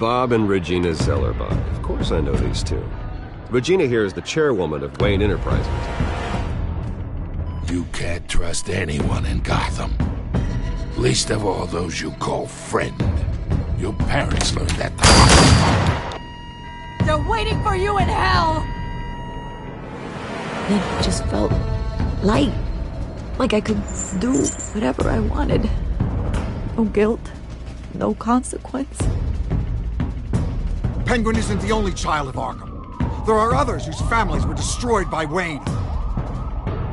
Bob and Regina Zellerbach. Of course I know these two. Regina here is the chairwoman of Wayne Enterprises. You can't trust anyone in Gotham. Least of all those you call friend. Your parents learned that. They're waiting for you in hell! Then it just felt light. Like I could do whatever I wanted. No guilt. No consequence. Penguin isn't the only child of Arkham. There are others whose families were destroyed by Wayne.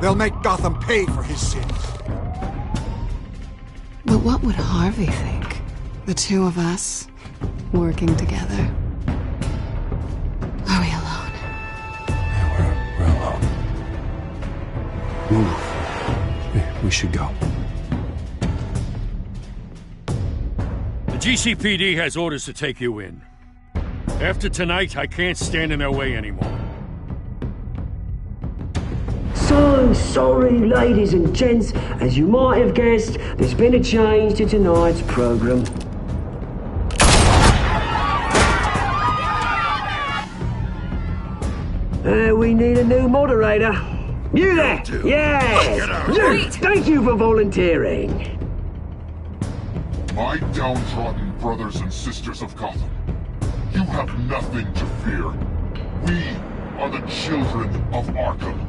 They'll make Gotham pay for his sins. But what would Harvey think? The two of us, working together. Are we alone? Yeah, we're alone. Move. We should go. The GCPD has orders to take you in. After tonight, I can't stand in their way anymore. So sorry, ladies and gents. As you might have guessed, there's been a change to tonight's program. We need a new moderator. You there? Yes! Luke, thank you for volunteering. My downtrodden brothers and sisters of Gotham, you have nothing to fear. We are the children of Arkham.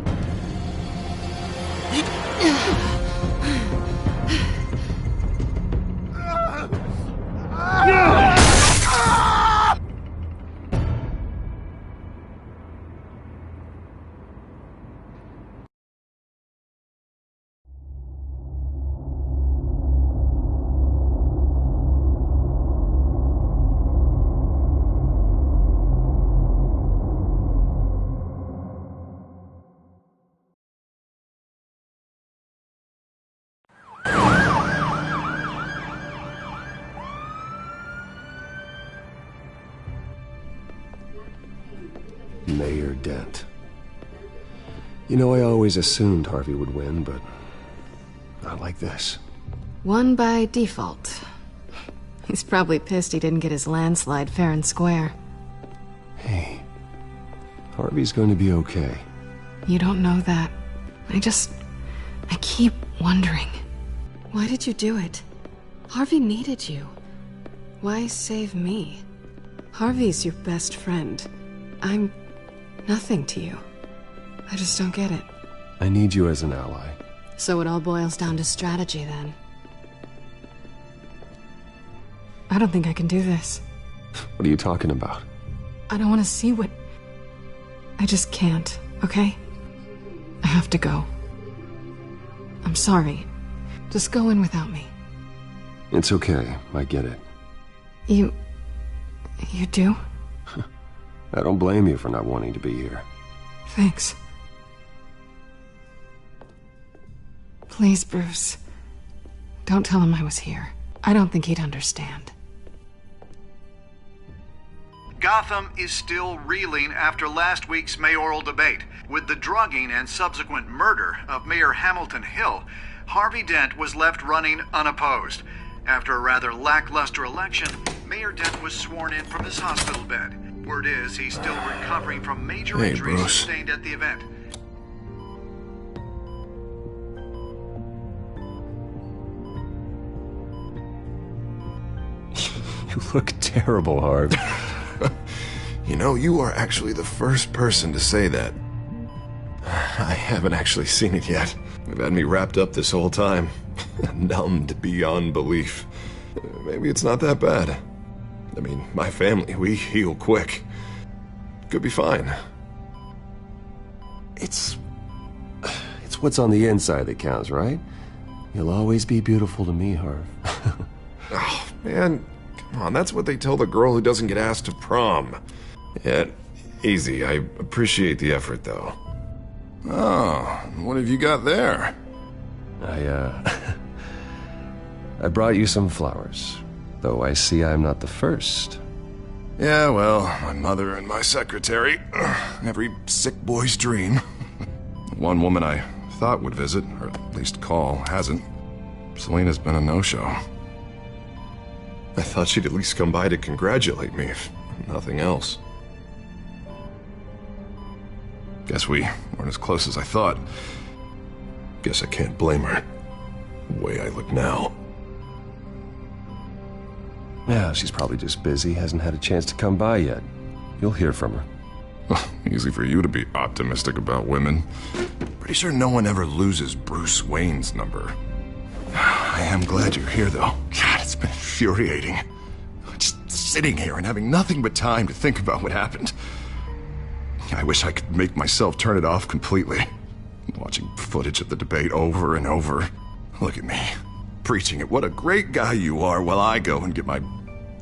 Mayor Dent. You know, I always assumed Harvey would win, but not like this. Won by default. He's probably pissed he didn't get his landslide fair and square. Hey, Harvey's going to be okay. You don't know that. I keep wondering. Why did you do it? Harvey needed you. Why save me? Harvey's your best friend. I'm nothing to you. I just don't get it. I need you as an ally. So it all boils down to strategy, then. I don't think I can do this. What are you talking about? I don't want to see what... I just can't, okay? I have to go. I'm sorry. Just go in without me. It's okay. I get it. You do? I don't blame you for not wanting to be here. Thanks. Please, Bruce. Don't tell him I was here. I don't think he'd understand. Gotham is still reeling after last week's mayoral debate. With the drugging and subsequent murder of Mayor Hamilton Hill, Harvey Dent was left running unopposed. After a rather lackluster election, Mayor Dent was sworn in from his hospital bed. Word is he's still recovering from major injuries sustained at the event. You look terrible, Harv. You know, you are actually the first person to say that. I haven't actually seen it yet. They've had me wrapped up this whole time. Numbed beyond belief. Maybe it's not that bad. I mean, my family, we heal quick. Could be fine. It's what's on the inside that counts, right? You'll always be beautiful to me, Harv. Oh, man. Come on, that's what they tell the girl who doesn't get asked to prom. Yeah, easy. I appreciate the effort, though. Oh, what have you got there? I brought you some flowers. Though I see I'm not the first. Yeah, well, my mother and my secretary. Every sick boy's dream. One woman I thought would visit, or at least call, hasn't. Selena's been a no-show. I thought she'd at least come by to congratulate me, if nothing else. Guess we weren't as close as I thought. Guess I can't blame her. The way I look now. Yeah, she's probably just busy, hasn't had a chance to come by yet. You'll hear from her. Easy for you to be optimistic about women. Pretty sure no one ever loses Bruce Wayne's number. I am glad you're here, though. God, it's been infuriating. Just sitting here and having nothing but time to think about what happened. I wish I could make myself turn it off completely. Watching footage of the debate over and over. Look at me, preaching at what a great guy you are while I go and get my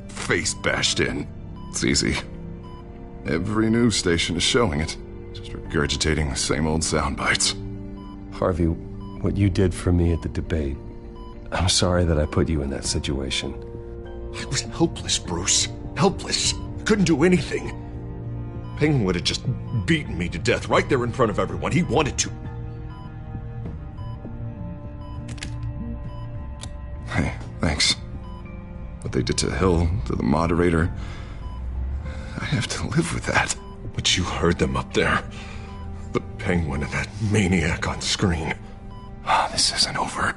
face bashed in. It's easy. Every news station is showing it. Just regurgitating the same old sound bites. Harvey, what you did for me at the debate, I'm sorry that I put you in that situation. I was helpless, Bruce. Helpless. Couldn't do anything. Penguin would have just beaten me to death right there in front of everyone. He wanted to. Hey, thanks. What they did to Hill, to the moderator, I have to live with that. But you heard them up there. The Penguin and that maniac on screen. This isn't over.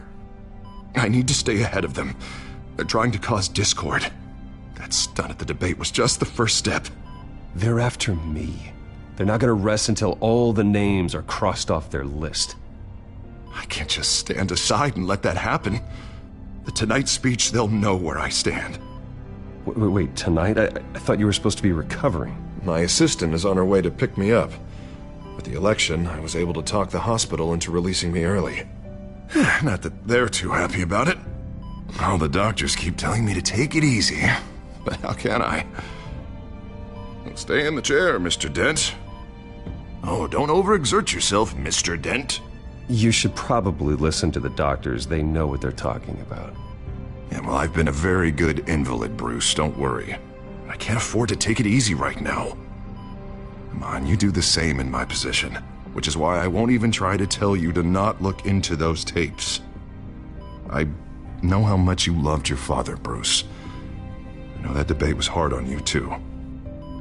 I need to stay ahead of them. They're trying to cause discord. That stunt at the debate was just the first step. They're after me. They're not gonna rest until all the names are crossed off their list. I can't just stand aside and let that happen. The Tonight speech, they'll know where I stand. Wait, tonight? I thought you were supposed to be recovering. My assistant is on her way to pick me up. With the election, I was able to talk the hospital into releasing me early. Not that they're too happy about it. All the doctors keep telling me to take it easy. But how can I? Stay in the chair, Mr. Dent. Oh, don't overexert yourself, Mr. Dent. You should probably listen to the doctors. They know what they're talking about. Yeah, well, I've been a very good invalid, Bruce. Don't worry. I can't afford to take it easy right now. Come on, you do the same in my position. Which is why I won't even try to tell you to not look into those tapes. I know how much you loved your father, Bruce. I know that debate was hard on you, too.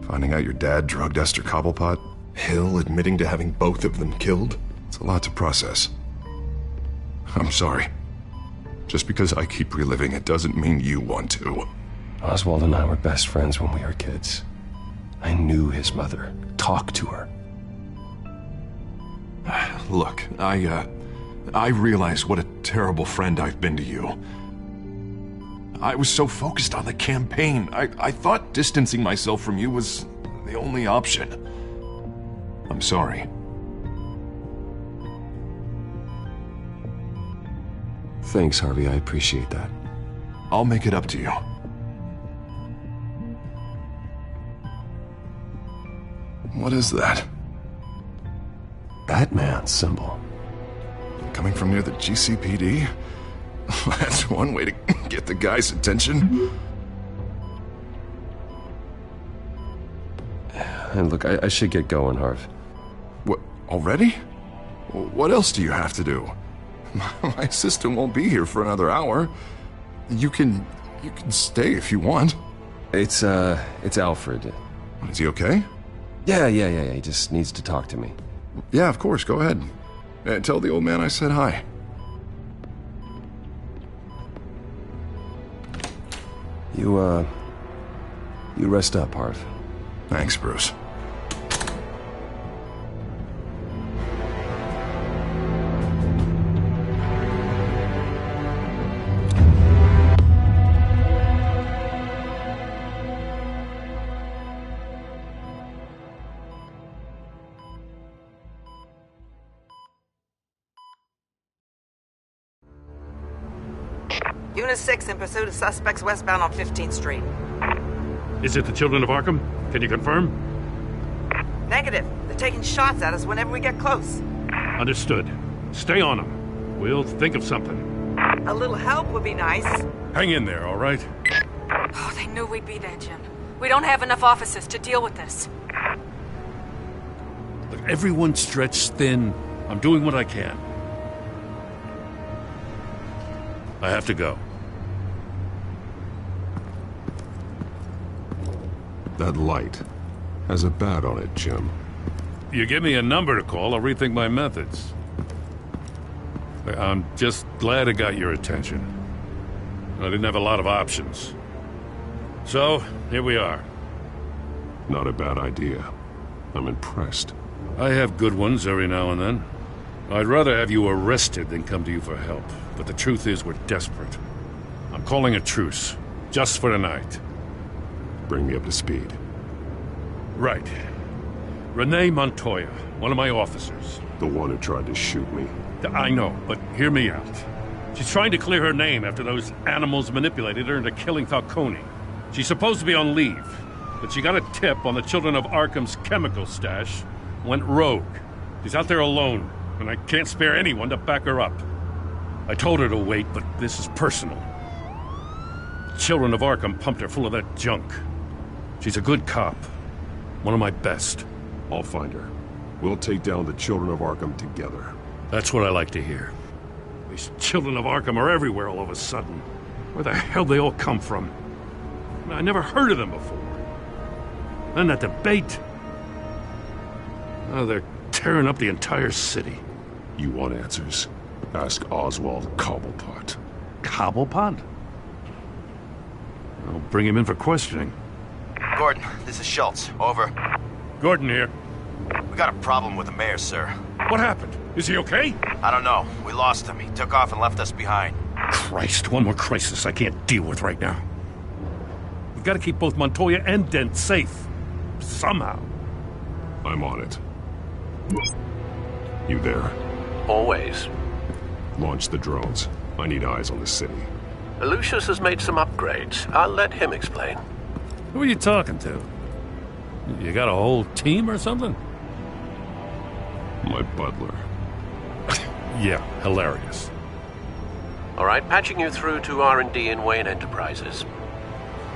Finding out your dad drugged Esther Cobblepot, Hill admitting to having both of them killed. It's a lot to process. I'm sorry. Just because I keep reliving it doesn't mean you want to. Oswald and I were best friends when we were kids. I knew his mother. Talked to her. Look, I realize what a terrible friend I've been to you. I was so focused on the campaign. I thought distancing myself from you was the only option. I'm sorry. Thanks, Harvey. I appreciate that. I'll make it up to you. What is that? Batman's symbol. Coming from near the GCPD? That's one way to get the guy's attention. And look, I should get going, Harv. What, already? What else do you have to do? My assistant won't be here for another hour. You can stay if you want. It's Alfred. Is he okay? Yeah. He just needs to talk to me. Yeah, of course. Go ahead. Tell the old man I said hi. You rest up, Harv. Thanks, Bruce. Unit 6 in pursuit of suspects westbound on 15th Street. Is it the Children of Arkham? Can you confirm? Negative. They're taking shots at us whenever we get close. Understood. Stay on them. We'll think of something. A little help would be nice. Hang in there, all right? Oh, they knew we'd be there, Jim. We don't have enough officers to deal with this. Look, everyone's stretched thin. I'm doing what I can. I have to go. That light has a bat on it, Jim. You give me a number to call, I'll rethink my methods. I'm just glad it got your attention. I didn't have a lot of options. So, here we are. Not a bad idea. I'm impressed. I have good ones every now and then. I'd rather have you arrested than come to you for help. But the truth is, we're desperate. I'm calling a truce. Just for tonight. Bring me up to speed. Right. Renee Montoya, one of my officers. The one who tried to shoot me. I know, but hear me out. She's trying to clear her name after those animals manipulated her into killing Falcone. She's supposed to be on leave, but she got a tip on the Children of Arkham's chemical stash, went rogue. She's out there alone, and I can't spare anyone to back her up. I told her to wait, but this is personal. Children of Arkham pumped her full of that junk. She's a good cop. One of my best. I'll find her. We'll take down the Children of Arkham together. That's what I like to hear. These Children of Arkham are everywhere all of a sudden. Where the hell they all come from? I never heard of them before. Then that debate. Oh, they're tearing up the entire city. You want answers? Ask Oswald Cobblepot. Cobblepot? I'll bring him in for questioning. Gordon, this is Schultz. Over. Gordon here. We got a problem with the mayor, sir. What happened? Is he okay? I don't know. We lost him. He took off and left us behind. Christ, one more crisis I can't deal with right now. We've got to keep both Montoya and Dent safe. Somehow. I'm on it. You there? Always. Launch the drones. I need eyes on the city. Lucius has made some upgrades. I'll let him explain. Who are you talking to? You got a whole team or something? My butler. Yeah, hilarious. All right, patching you through to R&D in Wayne Enterprises.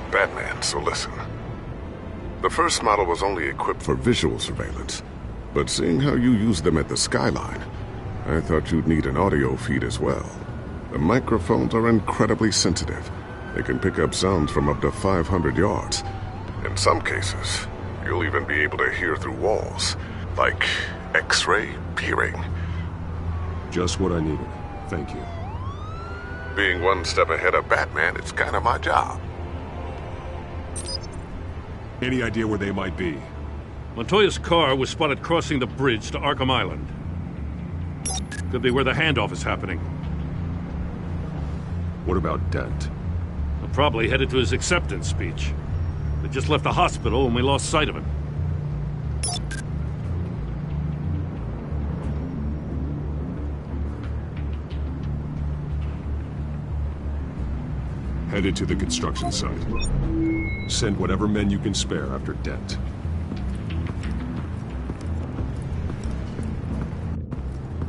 Batman, so listen. The first model was only equipped for visual surveillance, but seeing how you use them at the Skyline, I thought you'd need an audio feed as well. The microphones are incredibly sensitive. They can pick up sounds from up to 500 yards. In some cases, you'll even be able to hear through walls, like X-ray peering. Just what I needed. Thank you. Being one step ahead of Batman, it's kind of my job. Any idea where they might be? Montoya's car was spotted crossing the bridge to Arkham Island. Could be where the handoff is happening. What about Dent? Probably headed to his acceptance speech. They just left the hospital and we lost sight of him. Headed to the construction site. Send whatever men you can spare after Dent.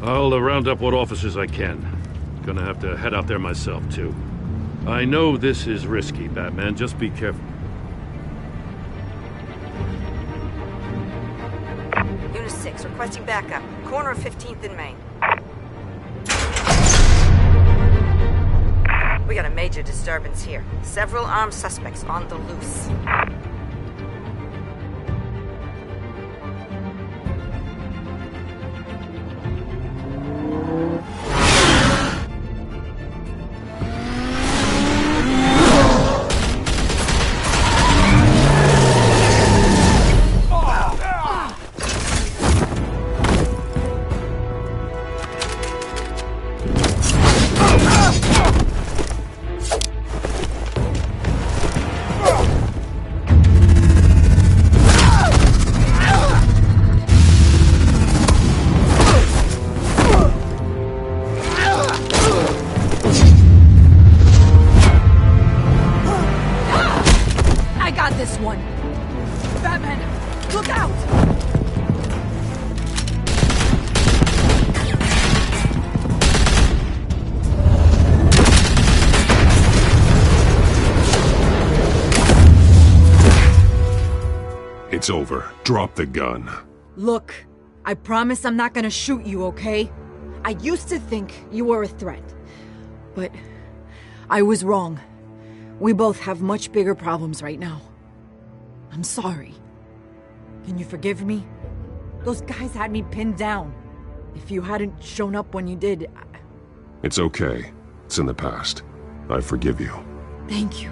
I'll round up what officers I can. Gonna have to head out there myself, too. I know this is risky, Batman. Just be careful. Unit 6, requesting backup. Corner of 15th and Main. We got a major disturbance here. Several armed suspects on the loose. It's over. Drop the gun. Look, I promise I'm not gonna shoot you, okay? I used to think you were a threat. But I was wrong. We both have much bigger problems right now. I'm sorry. Can you forgive me? Those guys had me pinned down. If you hadn't shown up when you did, It's okay. It's in the past. I forgive you. Thank you.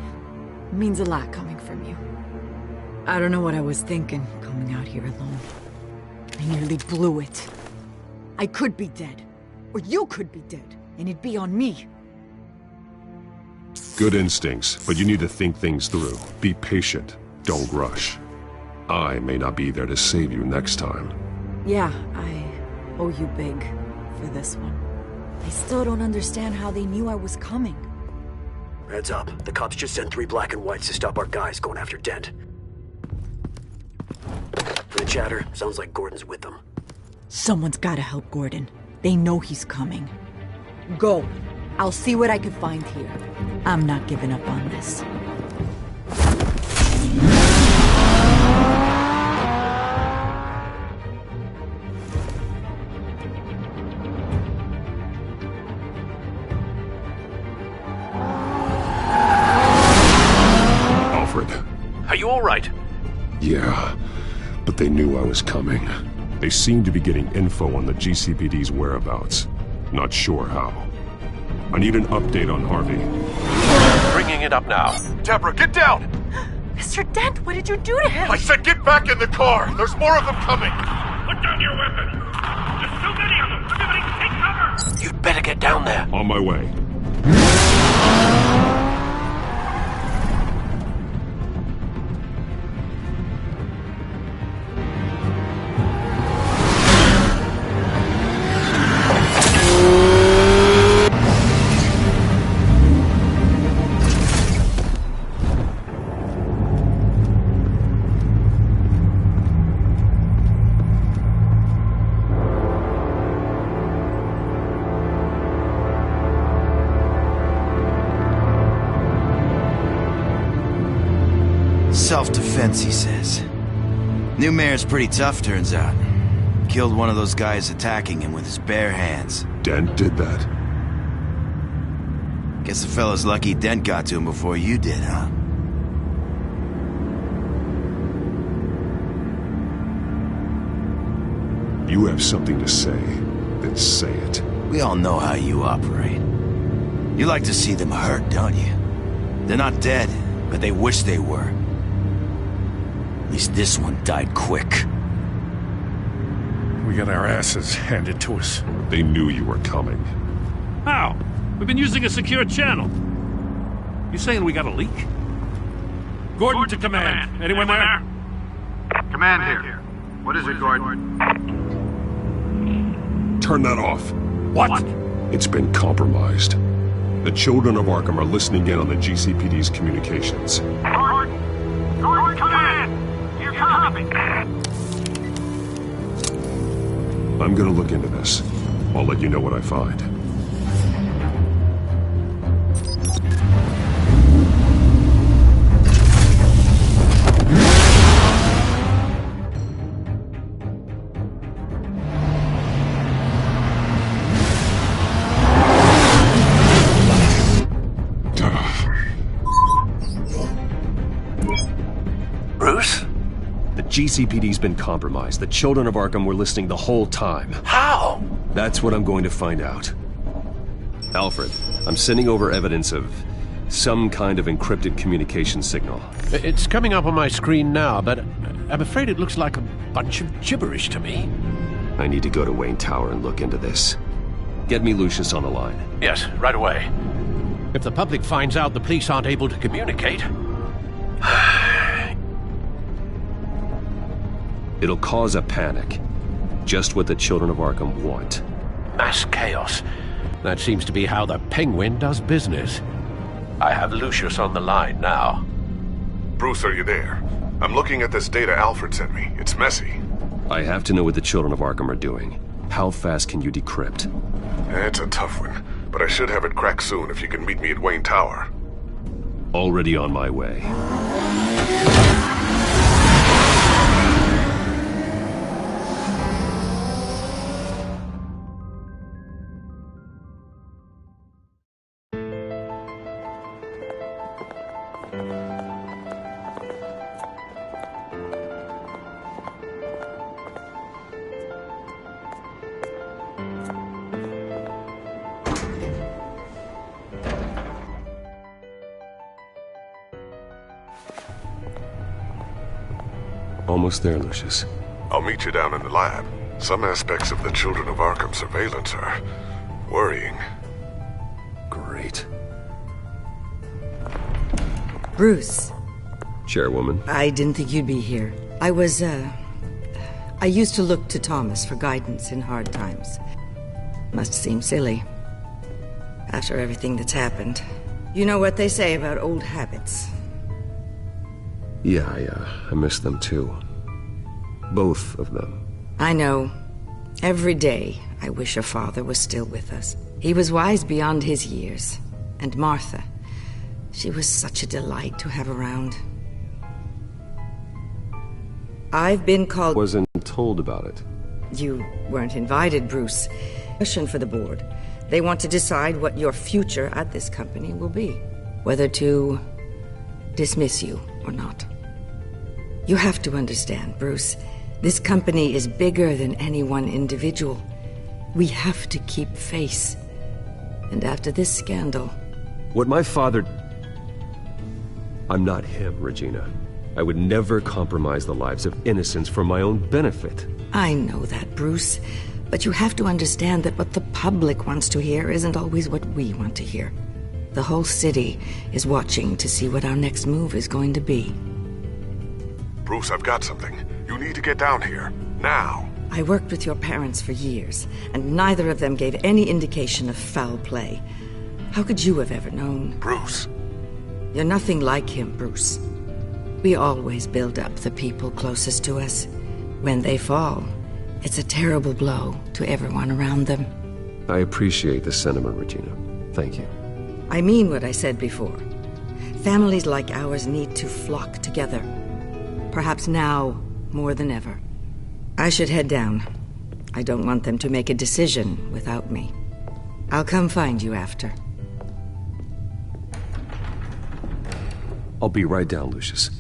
It means a lot coming from you. I don't know what I was thinking, coming out here alone. I nearly blew it. I could be dead. Or you could be dead, and it'd be on me. Good instincts, but you need to think things through. Be patient. Don't rush. I may not be there to save you next time. Yeah, I owe you big for this one. I still don't understand how they knew I was coming. Heads up. The cops just sent 3 black and whites to stop our guys going after Dent. From the chatter, sounds like Gordon's with them. Someone's gotta help Gordon. They know he's coming. Go. I'll see what I can find here. I'm not giving up on this. Alfred. Are you all right? Yeah, but they knew I was coming. They seem to be getting info on the GCPD's whereabouts. Not sure how. I need an update on Harvey. Bringing it up now. Deborah, get down! Mr. Dent, what did you do to him? I said get back in the car! There's more of them coming! Put down your weapon! There's so many of them! Everybody take cover! You'd better get down there. On my way. Self-defense, he says. New mayor's pretty tough, turns out. Killed one of those guys attacking him with his bare hands. Dent did that? Guess the fella's lucky Dent got to him before you did, huh? You have something to say, then say it. We all know how you operate. You like to see them hurt, don't you? They're not dead, but they wish they were. At least this one died quick. We got our asses handed to us. They knew you were coming. How? We've been using a secure channel. You saying we got a leak? Gordon to command. Anyone there? Command here. What is it, Gordon? Turn that off. What? It's been compromised. The children of Arkham are listening in on the GCPD's communications. Gordon, command! You're coming! I'm gonna look into this. I'll let you know what I find. Bruce? The GCPD's been compromised. The children of Arkham were listening the whole time. How? That's what I'm going to find out. Alfred, I'm sending over evidence of some kind of encrypted communication signal. It's coming up on my screen now, but I'm afraid it looks like a bunch of gibberish to me. I need to go to Wayne Tower and look into this. Get me Lucius on the line. Yes, right away. If the public finds out the police aren't able to communicate... It'll cause a panic. Just what the children of Arkham want. Mass chaos. That seems to be how the Penguin does business. I have Lucius on the line now. Bruce, are you there? I'm looking at this data Alfred sent me. It's messy. I have to know what the children of Arkham are doing. How fast can you decrypt? It's a tough one, but I should have it cracked soon if you can meet me at Wayne Tower. Already on my way. Almost there, Lucius. I'll meet you down in the lab. Some aspects of the Children of Arkham surveillance are worrying. Great. Bruce. Chairwoman. I didn't think you'd be here. I used to look to Thomas for guidance in hard times. Must seem silly. After everything that's happened. You know what they say about old habits. Yeah, I miss them too. Both of them. I know. Every day, I wish your father was still with us. He was wise beyond his years. And Martha, she was such a delight to have around. I've been called... Wasn't told about it. You weren't invited, Bruce. Question for the board. They want to decide what your future at this company will be. Whether to dismiss you or not. You have to understand, Bruce. This company is bigger than any one individual. We have to keep face. And after this scandal... What my father... I'm not him, Regina. I would never compromise the lives of innocents for my own benefit. I know that, Bruce. But you have to understand that what the public wants to hear isn't always what we want to hear. The whole city is watching to see what our next move is going to be. Bruce, I've got something. You need to get down here. Now. I worked with your parents for years, and neither of them gave any indication of foul play. How could you have ever known? Bruce. You're nothing like him, Bruce. We always build up the people closest to us. When they fall, it's a terrible blow to everyone around them. I appreciate the sentiment, Regina. Thank you. I mean what I said before. Families like ours need to flock together. Perhaps now more than ever. I should head down. I don't want them to make a decision without me. I'll come find you after. I'll be right down, Lucius.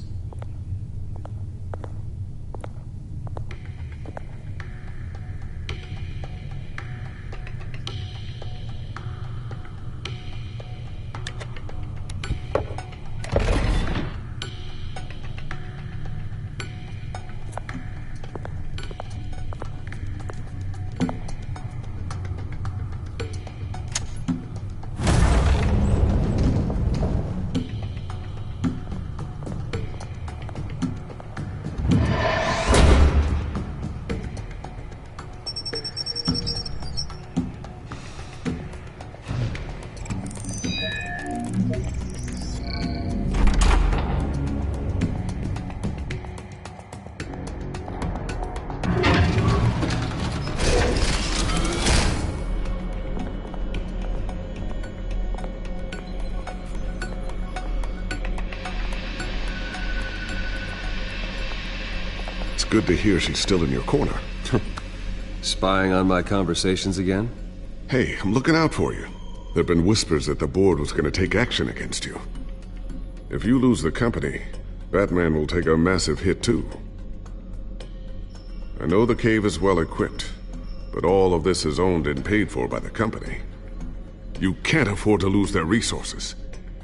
Good to hear she's still in your corner. Spying on my conversations again? Hey, I'm looking out for you. There've been whispers that the board was going to take action against you. If you lose the company, Batman will take a massive hit too. I know the cave is well equipped, but all of this is owned and paid for by the company. You can't afford to lose their resources.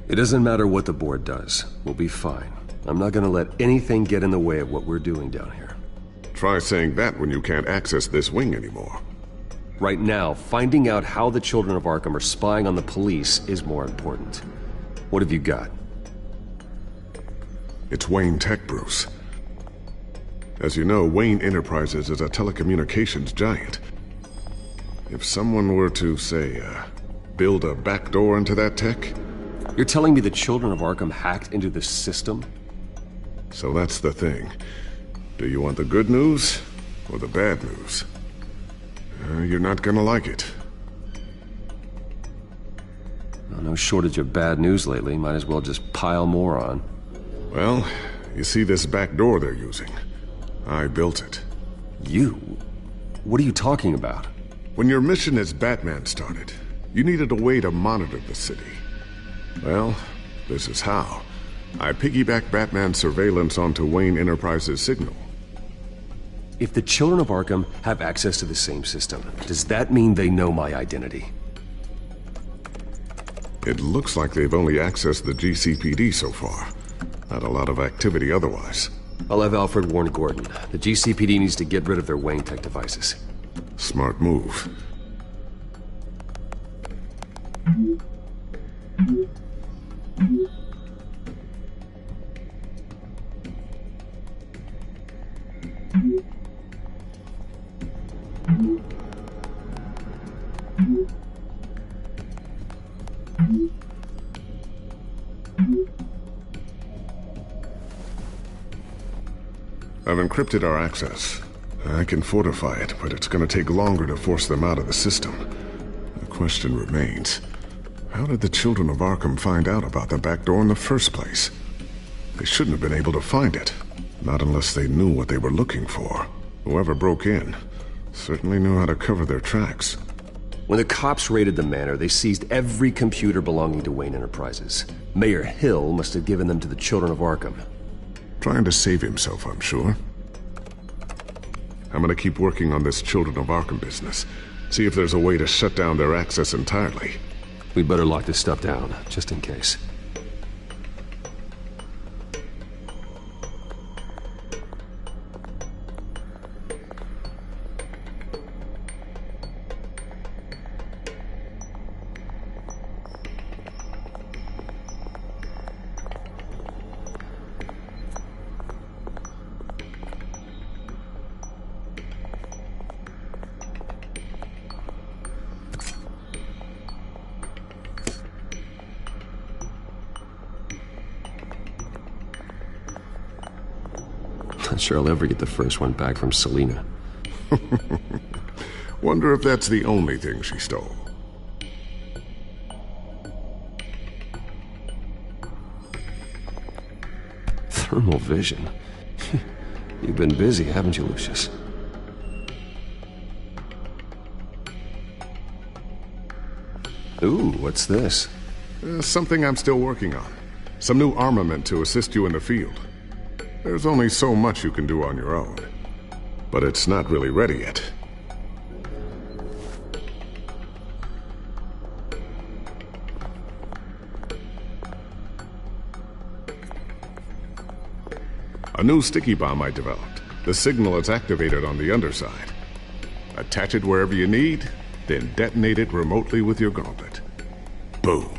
It doesn't matter what the board does. We'll be fine. I'm not gonna let anything get in the way of what we're doing down here. Try saying that when you can't access this wing anymore. Right now, finding out how the Children of Arkham are spying on the police is more important. What have you got? It's Wayne Tech, Bruce. As you know, Wayne Enterprises is a telecommunications giant. If someone were to, say, build a backdoor into that tech... You're telling me the Children of Arkham hacked into the system? So that's the thing. Do you want the good news or the bad news? You're not gonna like it. Well, no shortage of bad news lately. Might as well just pile more on. Well, you see this back door they're using? I built it. You? What are you talking about? When your mission as Batman started, you needed a way to monitor the city. Well, this is how. I piggybacked Batman's surveillance onto Wayne Enterprises' signal. If the Children of Arkham have access to the same system, does that mean they know my identity? It looks like they've only accessed the GCPD so far. Not a lot of activity otherwise. I'll have Alfred warn Gordon. The GCPD needs to get rid of their Wayne Tech devices. Smart move. I've encrypted our access. I can fortify it, but it's gonna take longer to force them out of the system. The question remains, how did the children of Arkham find out about the back door in the first place? They shouldn't have been able to find it. Not unless they knew what they were looking for. Whoever broke in certainly knew how to cover their tracks. When the cops raided the manor, they seized every computer belonging to Wayne Enterprises. Mayor Hill must have given them to the children of Arkham. Trying to save himself, I'm sure. I'm gonna keep working on this Children of Arkham business. See if there's a way to shut down their access entirely. We'd better lock this stuff down, just in case. Not sure I'll ever get the first one back from Selina. Wonder if that's the only thing she stole. Thermal vision. You've been busy, haven't you, Lucius? Ooh, what's this? Something I'm still working on. Some new armament to assist you in the field. There's only so much you can do on your own. But it's not really ready yet. A new sticky bomb I developed. The signal is activated on the underside. Attach it wherever you need, then detonate it remotely with your gauntlet. Boom.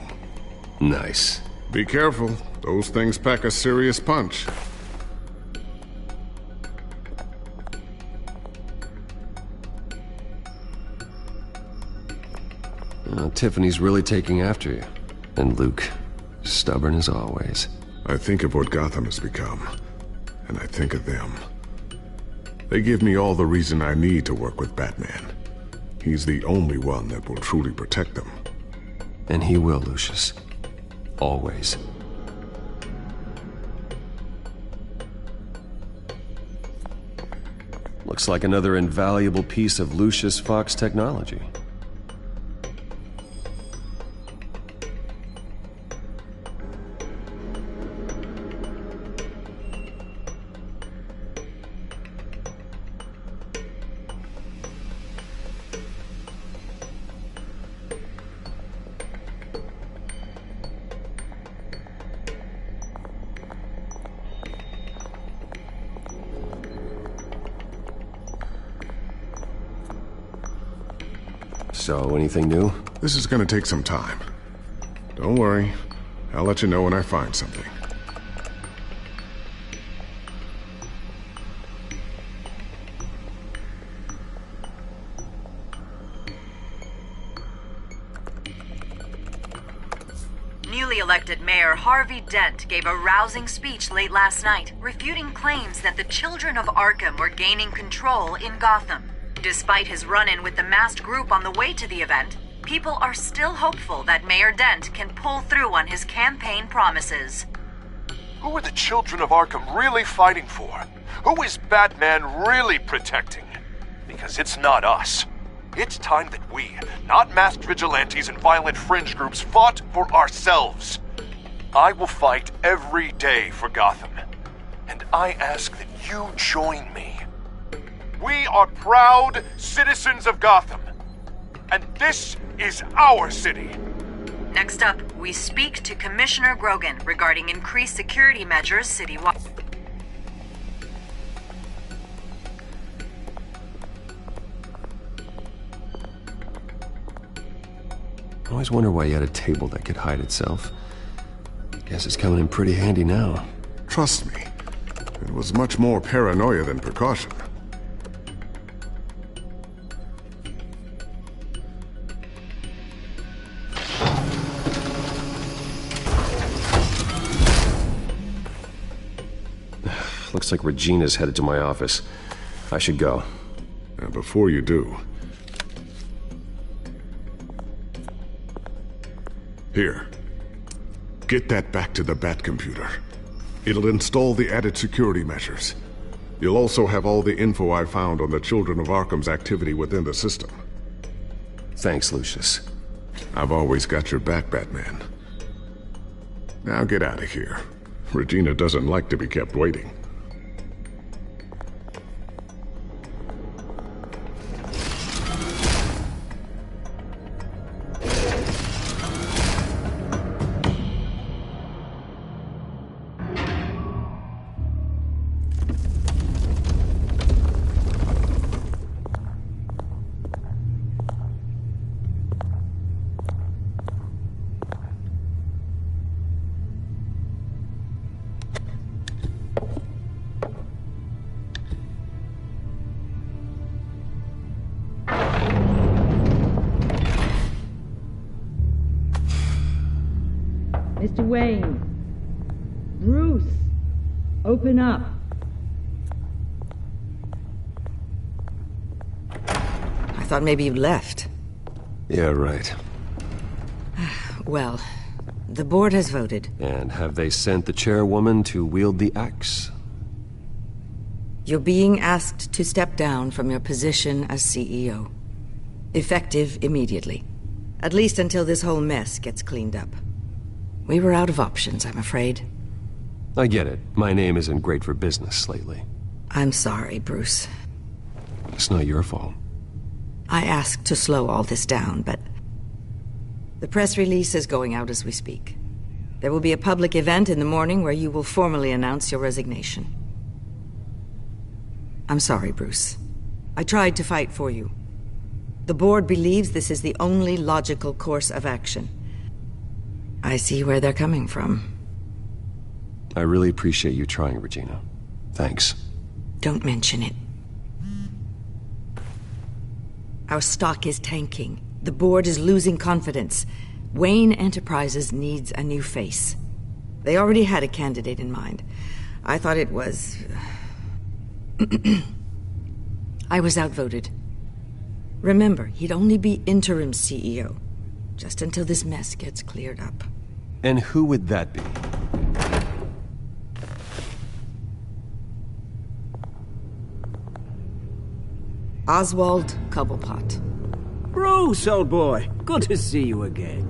Nice. Be careful. Those things pack a serious punch. Tiffany's really taking after you. And Luke, stubborn as always. I think of what Gotham has become, and I think of them. They give me all the reason I need to work with Batman. He's the only one that will truly protect them. And he will, Lucius. Always. Looks like another invaluable piece of Lucius Fox technology. So, anything new? This is gonna take some time. Don't worry. I'll let you know when I find something. Newly elected Mayor Harvey Dent gave a rousing speech late last night, refuting claims that the children of Arkham were gaining control in Gotham. Despite his run-in with the masked group on the way to the event, people are still hopeful that Mayor Dent can pull through on his campaign promises. Who are the children of Arkham really fighting for? Who is Batman really protecting? Because it's not us. It's time that we, not masked vigilantes and violent fringe groups, fought for ourselves. I will fight every day for Gotham. And I ask that you join me. We are proud citizens of Gotham. And this is our city. Next up, we speak to Commissioner Grogan regarding increased security measures citywide. Always wonder why you had a table that could hide itself. Guess it's coming in pretty handy now. Trust me, it was much more paranoia than precaution. Looks like Regina's headed to my office. I should go. And before you do... Here. Get that back to the Bat computer. It'll install the added security measures. You'll also have all the info I found on the Children of Arkham's activity within the system. Thanks, Lucius. I've always got your back, Batman. Now get out of here. Regina doesn't like to be kept waiting. Mr. Wayne. Bruce. Open up. I thought maybe you left. Yeah, right. Well, the board has voted. And have they sent the chairwoman to wield the axe? You're being asked to step down from your position as CEO. Effective immediately. At least until this whole mess gets cleaned up. We were out of options, I'm afraid. I get it. My name isn't great for business lately. I'm sorry, Bruce. It's not your fault. I asked to slow all this down, but... the press release is going out as we speak. There will be a public event in the morning where you will formally announce your resignation. I'm sorry, Bruce. I tried to fight for you. The board believes this is the only logical course of action. I see where they're coming from. I really appreciate you trying, Regina. Thanks. Don't mention it. Our stock is tanking. The board is losing confidence. Wayne Enterprises needs a new face. They already had a candidate in mind. I thought it was... I was outvoted. Remember, he'd only be interim CEO. Just until this mess gets cleared up. And who would that be? Oswald Cobblepot. Bruce, old boy. Good to see you again.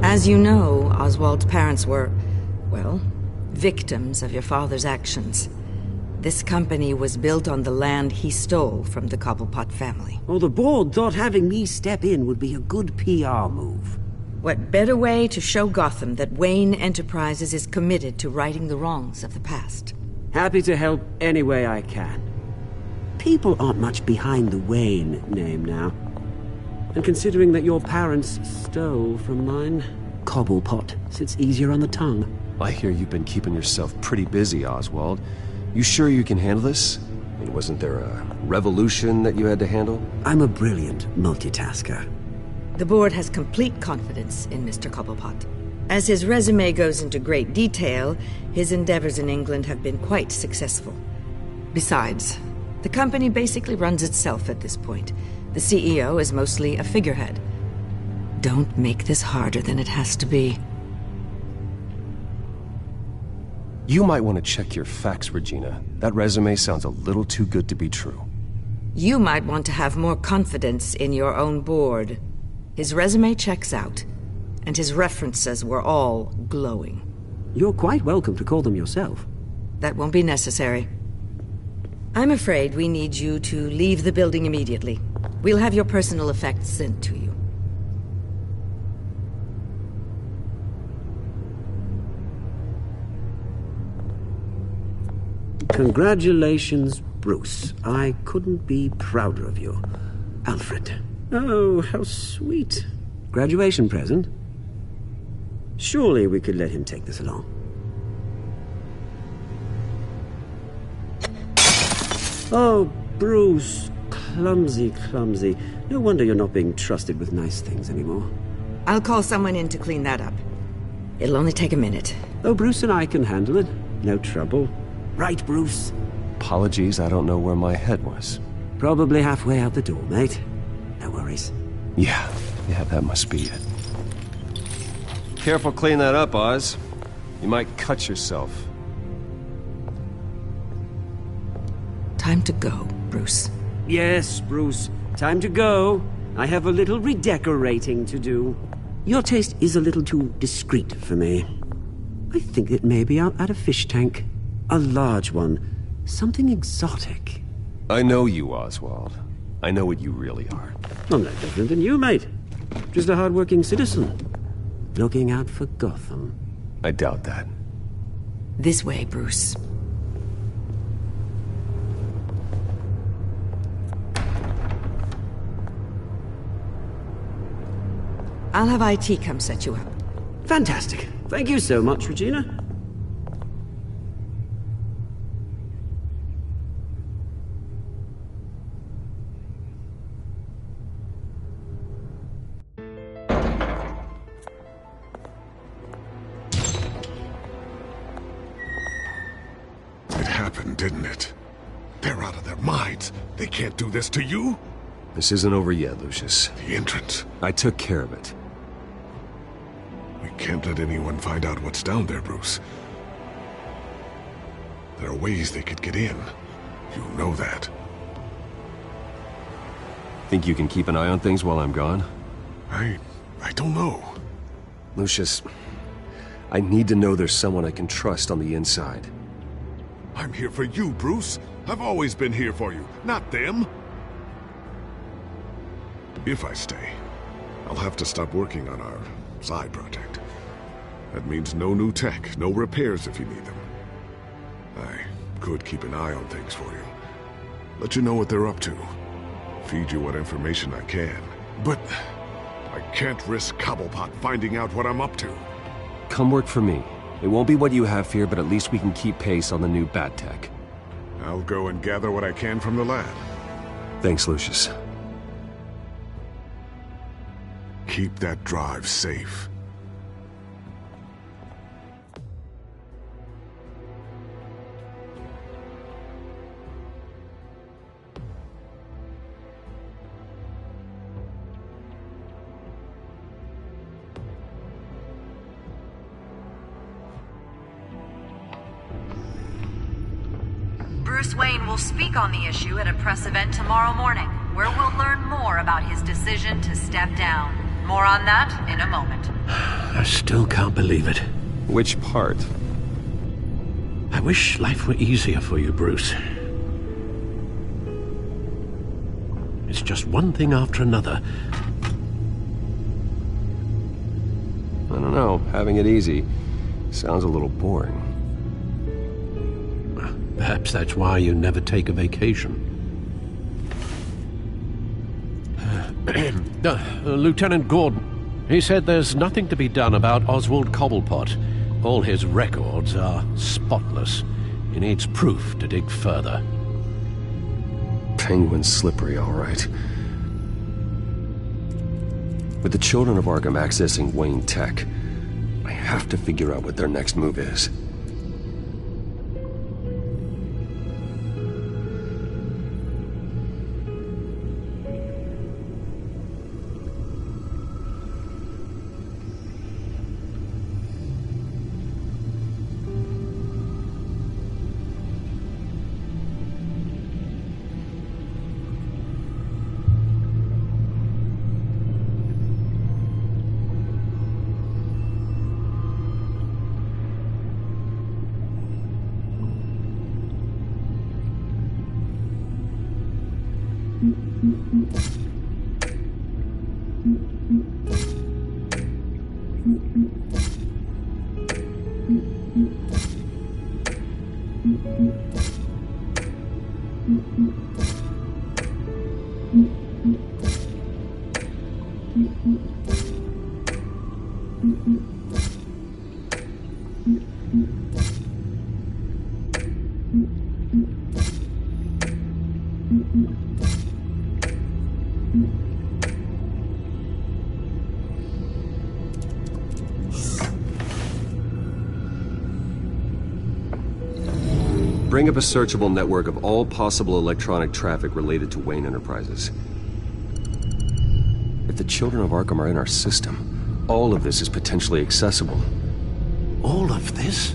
As you know, Oswald's parents were, well, victims of your father's actions. This company was built on the land he stole from the Cobblepot family. Well, the board thought having me step in would be a good PR move. What better way to show Gotham that Wayne Enterprises is committed to righting the wrongs of the past? Happy to help any way I can. People aren't much behind the Wayne name now. And considering that your parents stole from mine, Cobblepot sits easier on the tongue. I hear you've been keeping yourself pretty busy, Oswald. You sure you can handle this? I mean, wasn't there a revolution that you had to handle? I'm a brilliant multitasker. The board has complete confidence in Mr. Cobblepot. As his resume goes into great detail, his endeavors in England have been quite successful. Besides, the company basically runs itself at this point. The CEO is mostly a figurehead. Don't make this harder than it has to be. You might want to check your facts, Regina. That resume sounds a little too good to be true. You might want to have more confidence in your own board. His resume checks out, and his references were all glowing. You're quite welcome to call them yourself. That won't be necessary. I'm afraid we need you to leave the building immediately. We'll have your personal effects sent to you. Congratulations, Bruce. I couldn't be prouder of you. Alfred. Oh, how sweet. Graduation present? Surely we could let him take this along. Oh, Bruce. Clumsy, clumsy. No wonder you're not being trusted with nice things anymore. I'll call someone in to clean that up. It'll only take a minute. Oh, Bruce and I can handle it. No trouble. Right, Bruce? Apologies, I don't know where my head was. Probably halfway out the door, mate. No worries. Yeah, that must be it. Careful clean that up, Oz. You might cut yourself. Time to go, Bruce. Yes, Bruce. Time to go. I have a little redecorating to do. Your taste is a little too discreet for me. I think that maybe I'll add a fish tank. A large one. Something exotic. I know you, Oswald. I know what you really are. I'm no different than you, mate. Just a hard-working citizen. Looking out for Gotham. I doubt that. This way, Bruce. I'll have IT come set you up. Fantastic. Thank you so much, Regina. It happened, didn't it? They're out of their minds. They can't do this to you? This isn't over yet, Lucius. The entrance. I took care of it. We can't let anyone find out what's down there, Bruce. There are ways they could get in. You know that. Think you can keep an eye on things while I'm gone? I don't know. Lucius, I need to know there's someone I can trust on the inside. I'm here for you, Bruce. I've always been here for you, not them. If I stay, I'll have to stop working on our side project. That means no new tech, no repairs if you need them. I could keep an eye on things for you. Let you know what they're up to. Feed you what information I can. But I can't risk Cobblepot finding out what I'm up to. Come work for me. It won't be what you have here, but at least we can keep pace on the new bat tech. I'll go and gather what I can from the lab. Thanks, Lucius. Keep that drive safe. Bruce Wayne will speak on the issue at a press event tomorrow morning, where we'll learn more about his decision to step down. More on that in a moment. I still can't believe it. Which part? I wish life were easier for you, Bruce. It's just one thing after another. I don't know. Having it easy sounds a little boring. Perhaps that's why you never take a vacation. Lieutenant Gordon, he said there's nothing to be done about Oswald Cobblepot. All his records are spotless. He needs proof to dig further. Penguin's slippery, all right. With the children of Arkham accessing Wayne Tech, I have to figure out what their next move is. Bring up a searchable network of all possible electronic traffic related to Wayne Enterprises. If the children of Arkham are in our system, all of this is potentially accessible. All of this?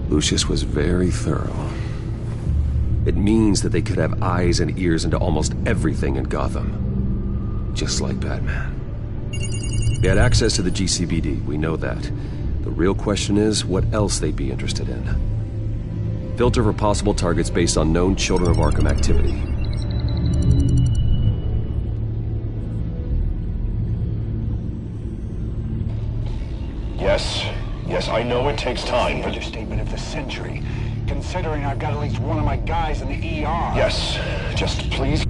Lucius was very thorough. It means that they could have eyes and ears into almost everything in Gotham. Just like Batman. They had access to the GCPD, we know that. The real question is, what else they'd be interested in. Filter for possible targets based on known Children of Arkham activity. Yes, I know it takes time, but... Understatement of the century, considering I've got at least one of my guys in the ER. Yes, just please...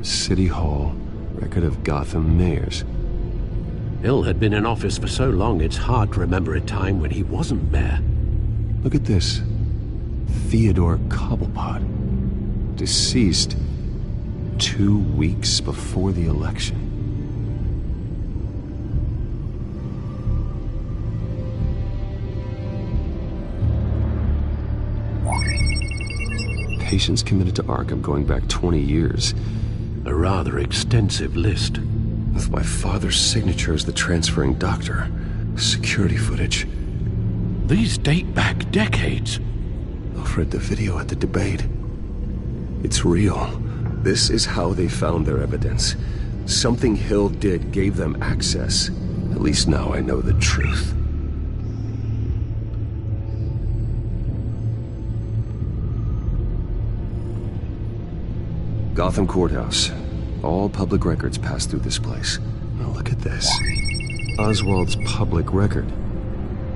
City Hall, record of Gotham mayors. Hill had been in office for so long, it's hard to remember a time when he wasn't mayor. Look at this. Theodore Cobblepot. Deceased 2 weeks before the election. Patients committed to Arkham going back 20 years. A rather extensive list. With my father's signature as the transferring doctor. Security footage. These date back decades. I've read the video at the debate. It's real. This is how they found their evidence. Something Hill did gave them access. At least now I know the truth. Gotham Courthouse. All public records pass through this place. Now look at this. Oswald's public record.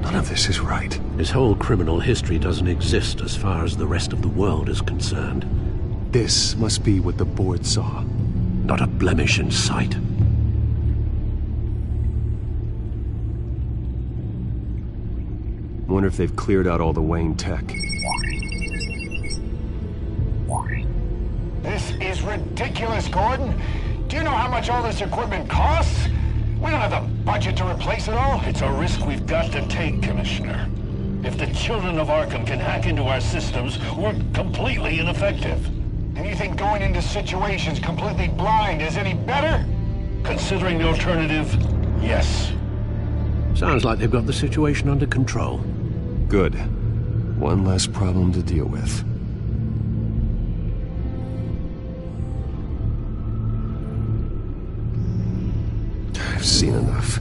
None of this is right. His whole criminal history doesn't exist as far as the rest of the world is concerned. This must be what the board saw. Not a blemish in sight. Wonder if they've cleared out all the Wayne tech. This is ridiculous, Gordon. Do you know how much all this equipment costs? We don't have the budget to replace it all. It's a risk we've got to take, Commissioner. If the children of Arkham can hack into our systems, we're completely ineffective. And you think going into situations completely blind is any better? Considering the alternative, yes. Sounds like they've got the situation under control. Good. One less problem to deal with. I've seen enough.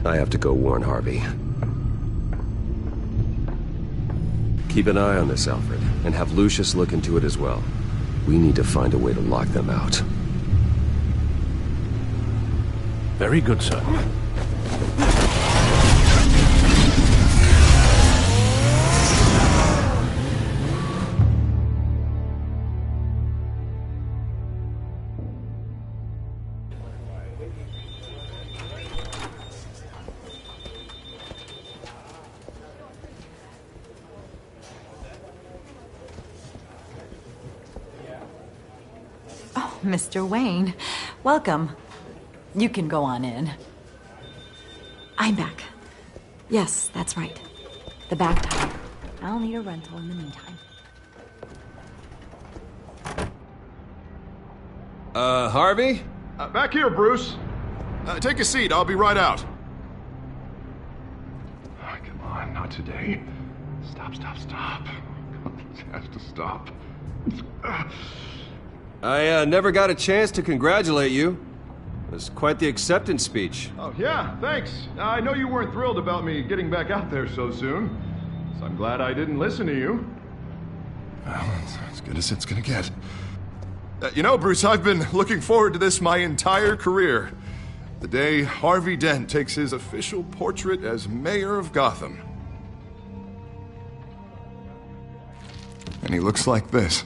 I have to go warn Harvey. Keep an eye on this, Alfred, and have Lucius look into it as well. We need to find a way to lock them out. Very good, sir. Mr. Wayne, welcome. You can go on in. I'm back. Yes, that's right. The back tire. I'll need a rental in the meantime. Harvey? Back here, Bruce. Take a seat, I'll be right out. Oh, come on, not today. Stop. It has to stop. I never got a chance to congratulate you. It was quite the acceptance speech. Oh, yeah, thanks. I know you weren't thrilled about me getting back out there so soon, so I'm glad I didn't listen to you. Well, it's as good as it's gonna get. You know, Bruce, I've been looking forward to this my entire career. The day Harvey Dent takes his official portrait as mayor of Gotham. And he looks like this.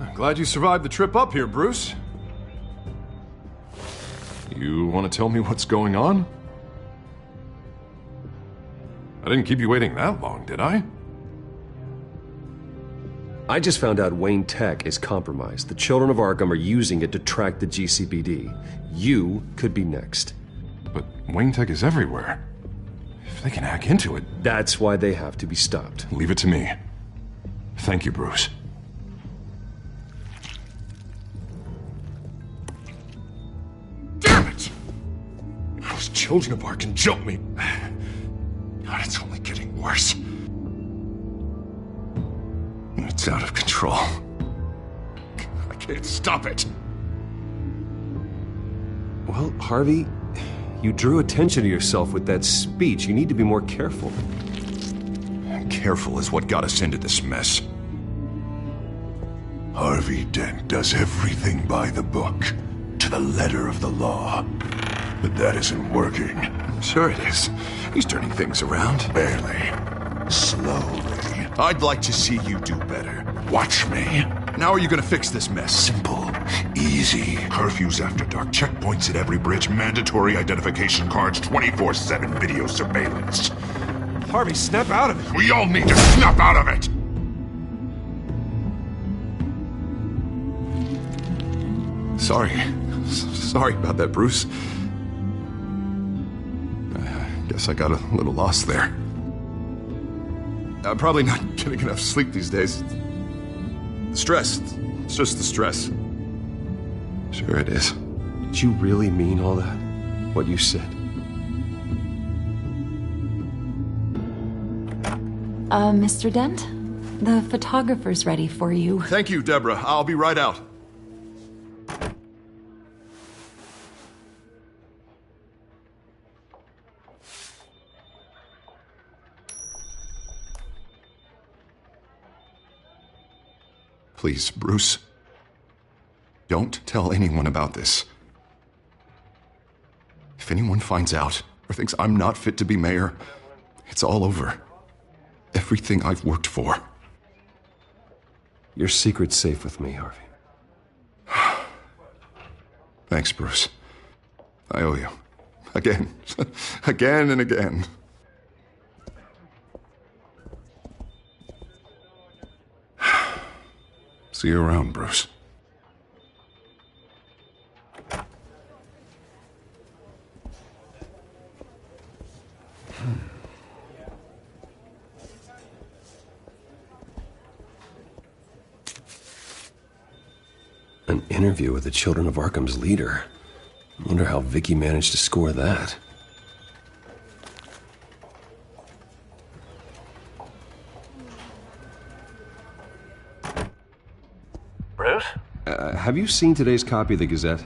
I'm glad you survived the trip up here, Bruce. You want to tell me what's going on? I didn't keep you waiting that long, did I? I just found out Wayne Tech is compromised. The Children of Arkham are using it to track the GCPD. You could be next. But Wayne Tech is everywhere. If they can hack into it... That's why they have to be stopped. Leave it to me. Thank you, Bruce. Damn it! Those Children of Arkham jumped me. God, it's only getting worse. It's out of control. I can't stop it. Well, Harvey, you drew attention to yourself with that speech. You need to be more careful. Careful is what got us into this mess. Harvey Dent does everything by the book, to the letter of the law. But that isn't working. Sure it is. He's turning things around. Barely. Slowly. I'd like to see you do better. Watch me. How are you gonna fix this mess? Simple. Easy. Curfews after dark. Checkpoints at every bridge. Mandatory identification cards. 24/7 video surveillance. Harvey, snap out of it. We all need to snap out of it! Sorry about that, Bruce. I guess I got a little lost there. I'm probably not getting enough sleep these days. Stress. It's just the stress. Sure it is. Did you really mean all that? What you said? Mr. Dent? The photographer's ready for you. Thank you, Deborah. I'll be right out. Please, Bruce. Don't tell anyone about this. If anyone finds out or thinks I'm not fit to be mayor, it's all over. Everything I've worked for. Your secret's safe with me, Harvey. Thanks, Bruce. I owe you. Again. Again and again. See you around, Bruce. An interview with the Children of Arkham's leader. I wonder how Vicky managed to score that. Bruce? Have you seen today's copy of the Gazette?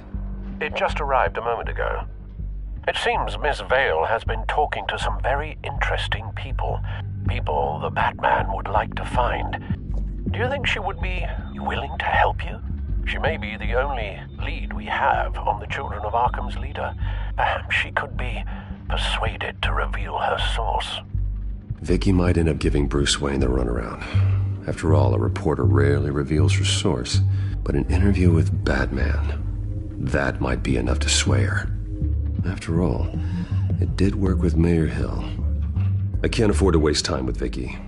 It just arrived a moment ago. It seems Miss Vale has been talking to some very interesting people. People the Batman would like to find. Do you think she would be willing to help you? She may be the only lead we have on the Children of Arkham's leader. Perhaps she could be persuaded to reveal her source. Vicky might end up giving Bruce Wayne the runaround. After all, a reporter rarely reveals her source. But an interview with Batman, that might be enough to sway her. After all, it did work with Mayor Hill. I can't afford to waste time with Vicky.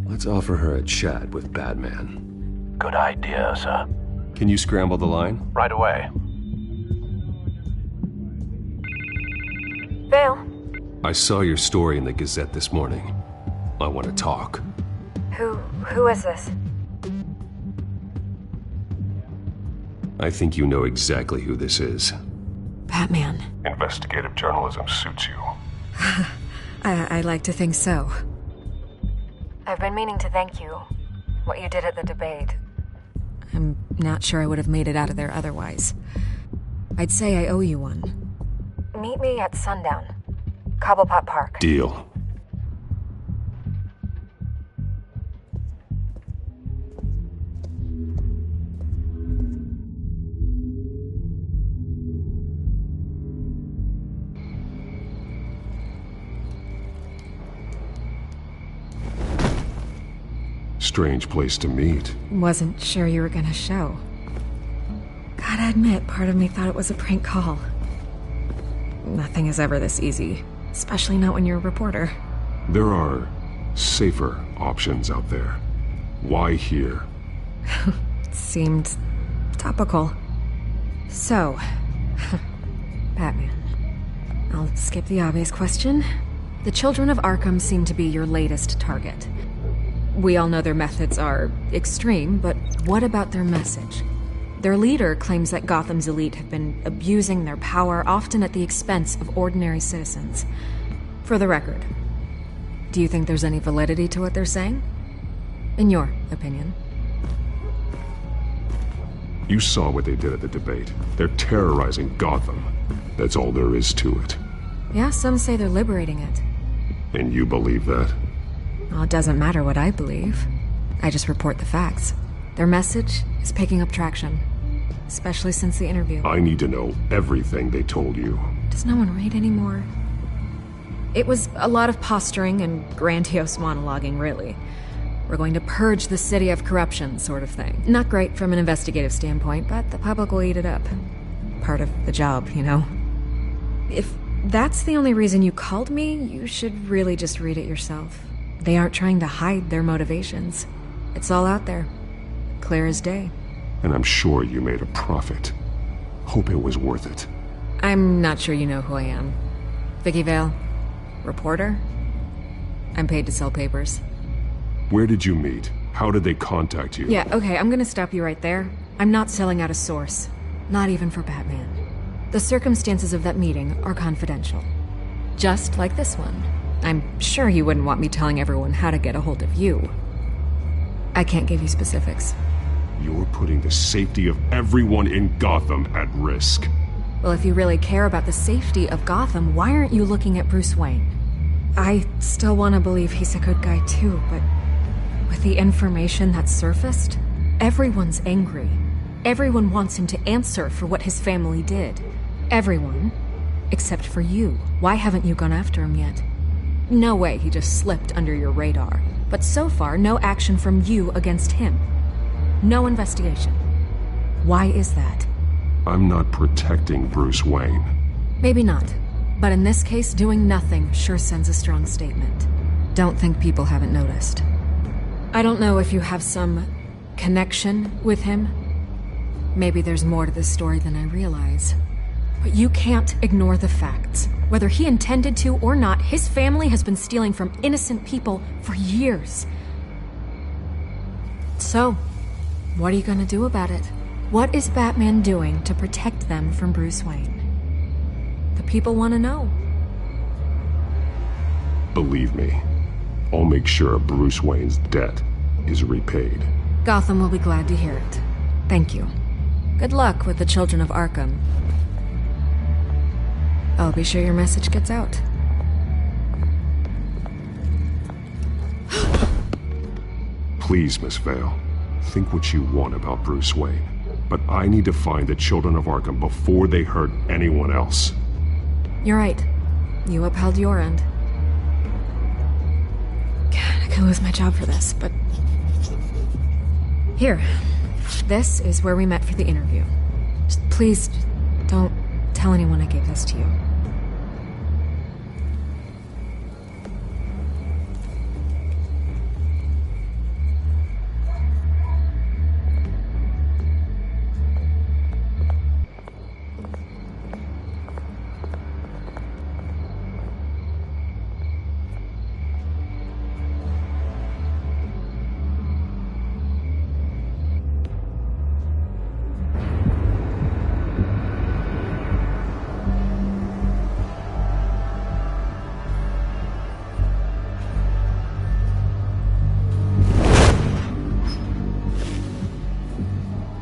Let's offer her a chat with Batman. Good idea, sir. Can you scramble the line? Right away. Vale. I saw your story in the Gazette this morning. I want to talk. Who is this? I think you know exactly who this is. Batman. Investigative journalism suits you. I like to think so. I've been meaning to thank you. What you did at the debate. I'm not sure I would have made it out of there otherwise. I'd say I owe you one. Meet me at sundown. Cobblepot Park. Deal. strange place to meet. Wasn't sure you were gonna show. Gotta admit, part of me thought it was a prank call. Nothing is ever this easy, especially not when you're a reporter. There are safer options out there. Why here? Seemed topical. So, Batman. I'll skip the obvious question. The Children of Arkham seem to be your latest target. We all know their methods are extreme, but what about their message? Their leader claims that Gotham's elite have been abusing their power, often at the expense of ordinary citizens. For the record, do you think there's any validity to what they're saying? In your opinion? You saw what they did at the debate. They're terrorizing Gotham. That's all there is to it. Yeah, some say they're liberating it. And you believe that? Well, it doesn't matter what I believe. I just report the facts. Their message is picking up traction. Especially since the interview. I need to know everything they told you. Does no one read anymore? It was a lot of posturing and grandiose monologuing, really. We're going to purge the city of corruption, sort of thing. Not great from an investigative standpoint, but the public will eat it up. Part of the job, you know? If that's the only reason you called me, you should really just read it yourself. They aren't trying to hide their motivations. It's all out there. Clear as day. And I'm sure you made a profit. Hope it was worth it. I'm not sure you know who I am. Vicky Vale. Reporter. I'm paid to sell papers. Where did you meet? How did they contact you? Yeah, okay, I'm gonna stop you right there. I'm not selling out a source. Not even for Batman. The circumstances of that meeting are confidential. Just like this one. I'm sure you wouldn't want me telling everyone how to get a hold of you. I can't give you specifics. You're putting the safety of everyone in Gotham at risk. Well, if you really care about the safety of Gotham, why aren't you looking at Bruce Wayne? I still want to believe he's a good guy too, but with the information that's surfaced, everyone's angry. Everyone wants him to answer for what his family did. Everyone. Except for you. Why haven't you gone after him yet? No way he just slipped under your radar. But so far, no action from you against him. No investigation. Why is that? I'm not protecting Bruce Wayne. Maybe not. But in this case, doing nothing sure sends a strong statement. Don't think people haven't noticed. I don't know if you have some connection with him. Maybe there's more to this story than I realize. But you can't ignore the facts. Whether he intended to or not, his family has been stealing from innocent people for years. So, what are you gonna do about it? What is Batman doing to protect them from Bruce Wayne? The people want to know. Believe me, I'll make sure Bruce Wayne's debt is repaid. Gotham will be glad to hear it. Thank you. Good luck with the Children of Arkham. I'll be sure your message gets out. Please, Miss Vale, think what you want about Bruce Wayne. But I need to find the Children of Arkham before they hurt anyone else. You're right. You upheld your end. God, I could lose my job for this, but... Here. This is where we met for the interview. Just please, don't tell anyone I gave this to you.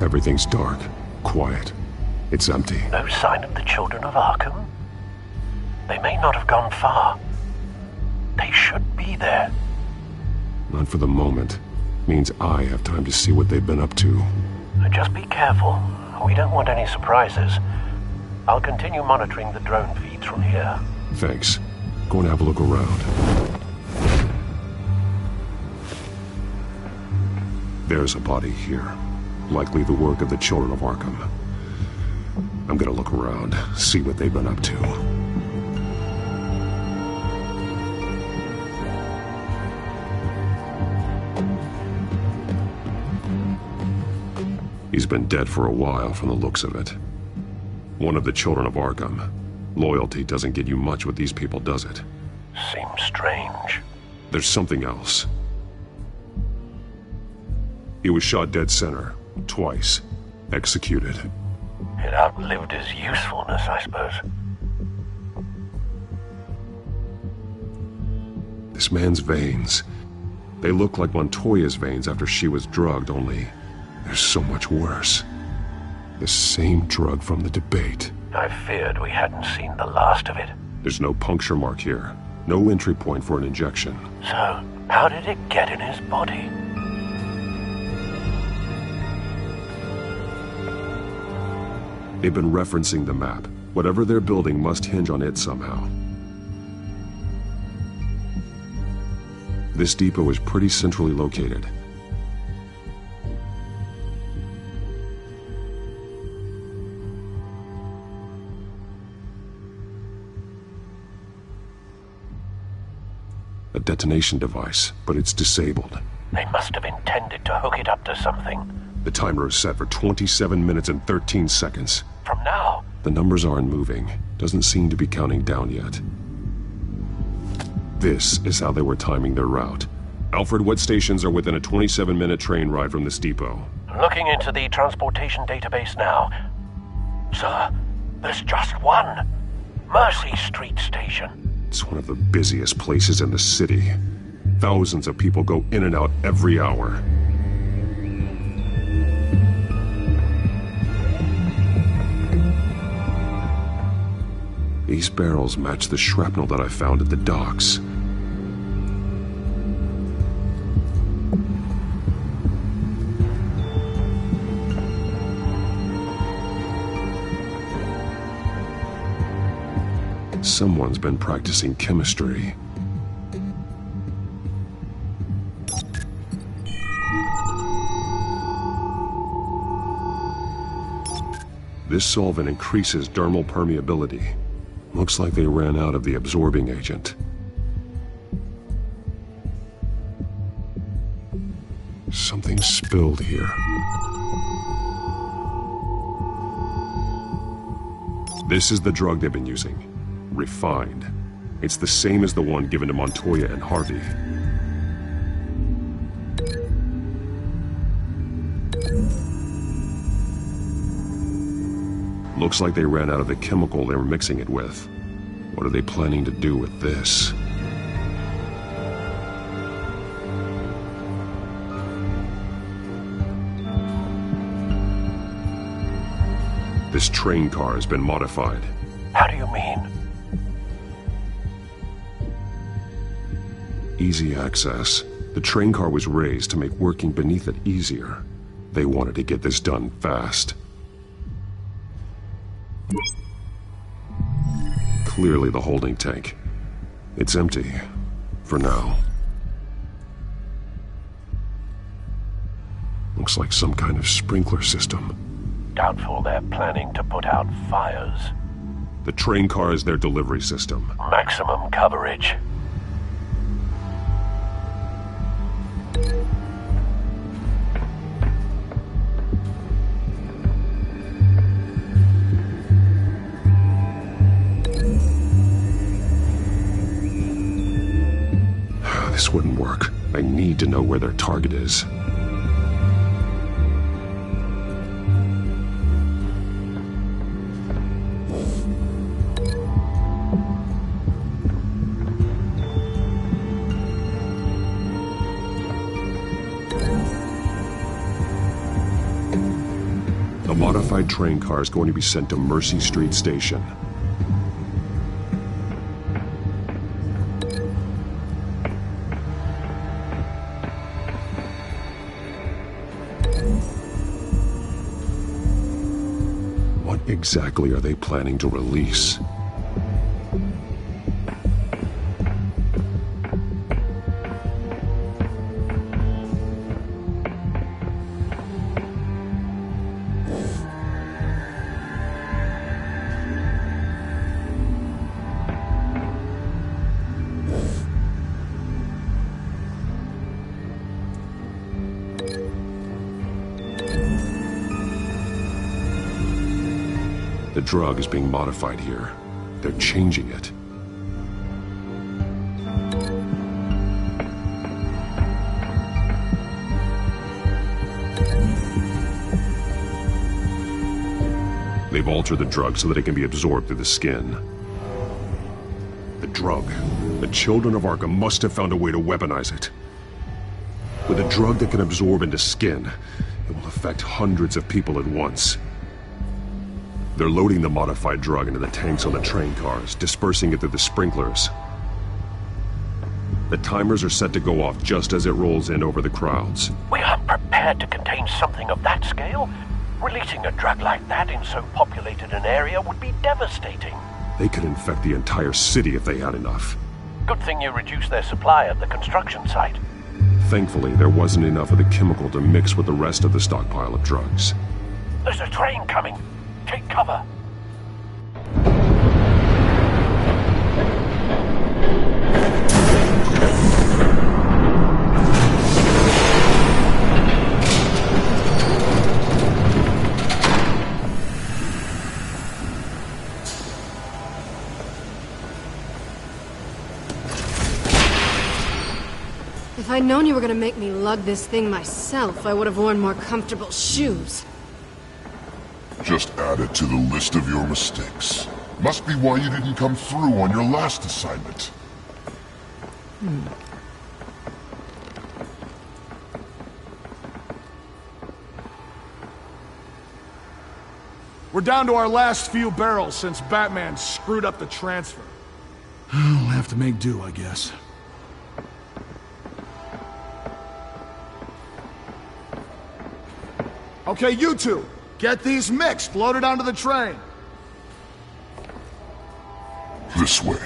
Everything's dark, quiet. It's empty. No sign of the Children of Arkham? They may not have gone far. They should be there. Not for the moment. Means I have time to see what they've been up to. Just be careful. We don't want any surprises. I'll continue monitoring the drone feeds from here. Thanks. Go and have a look around. There's a body here. Likely the work of the Children of Arkham. I'm gonna look around, see what they've been up to. He's been dead for a while from the looks of it. One of the Children of Arkham. Loyalty doesn't get you much with these people, does it? Seems strange. There's something else. He was shot dead center, twice, executed. It outlived his usefulness, I suppose. This man's veins. They look like Montoya's veins after she was drugged, only they're so much worse. The same drug from the debate. I feared we hadn't seen the last of it. There's no puncture mark here. No entry point for an injection. So, how did it get in his body? They've been referencing the map. Whatever they're building must hinge on it somehow. This depot is pretty centrally located. A detonation device, but it's disabled. They must have intended to hook it up to something. The timer is set for 27 minutes and 13 seconds. From now? The numbers aren't moving. Doesn't seem to be counting down yet. This is how they were timing their route. Alfred, what stations are within a 27-minute train ride from this depot? Looking into the transportation database now. Sir, there's just one. Mercy Street Station. It's one of the busiest places in the city. Thousands of people go in and out every hour. These barrels match the shrapnel that I found at the docks. Someone's been practicing chemistry. This solvent increases dermal permeability. Looks like they ran out of the absorbing agent. Something spilled here. This is the drug they've been using. Refined. It's the same as the one given to Montoya and Harvey. Looks like they ran out of the chemical they were mixing it with. What are they planning to do with this? This train car has been modified. How do you mean? Easy access. The train car was raised to make working beneath it easier. They wanted to get this done fast. Clearly the holding tank. It's empty. For now. Looks like some kind of sprinkler system. Doubtful they're planning to put out fires. The train car is their delivery system. Maximum coverage. This wouldn't work. I need to know where their target is. A modified train car is going to be sent to Mercy Street Station. What exactly are they planning to release? The drug is being modified here. They're changing it. They've altered the drug so that it can be absorbed through the skin. The drug. The children of Arkham must have found a way to weaponize it. With a drug that can absorb into skin, it will affect hundreds of people at once. They're loading the modified drug into the tanks on the train cars, dispersing it through the sprinklers. The timers are set to go off just as it rolls in over the crowds. We aren't prepared to contain something of that scale. Releasing a drug like that in so populated an area would be devastating. They could infect the entire city if they had enough. Good thing you reduced their supply at the construction site. Thankfully, there wasn't enough of the chemical to mix with the rest of the stockpile of drugs. There's a train coming. Take cover. If I'd known you were gonna make me lug this thing myself, I would have worn more comfortable shoes. Just add it to the list of your mistakes. Must be why you didn't come through on your last assignment. We're down to our last few barrels since Batman screwed up the transfer. We'll have to make do, I guess. Okay, you two, get these mixed, loaded onto the train. This way.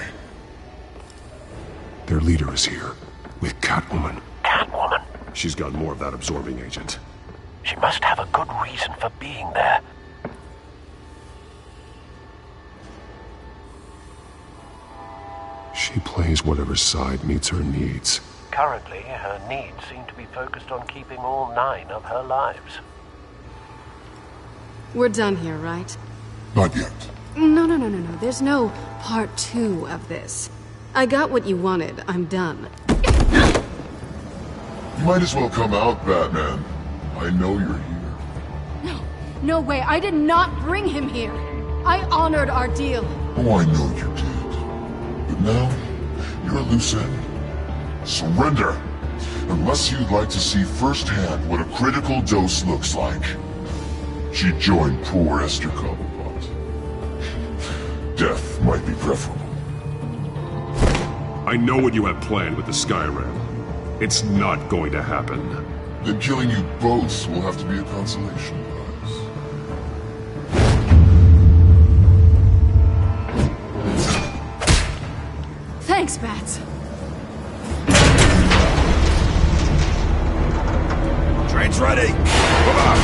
Their leader is here, with Catwoman. Catwoman? She's got more of that absorbing agent. She must have a good reason for being there. She plays whatever side meets her needs. Currently, her needs seem to be focused on keeping all 9 of her lives. We're done here, right? Not yet. No. There's no part 2 of this. I got what you wanted. I'm done. You might as well come out, Batman. I know you're here. No way. I did not bring him here. I honored our deal. Oh, I know you did. But now, you're a loose end. Surrender! Unless you'd like to see firsthand what a critical dose looks like. She joined poor Esther Cobblepot. Death might be preferable. I know what you have planned with the Skyrim. It's not going to happen. Then killing you both will have to be a consolation prize. Thanks, Bats. Train's ready! Come on!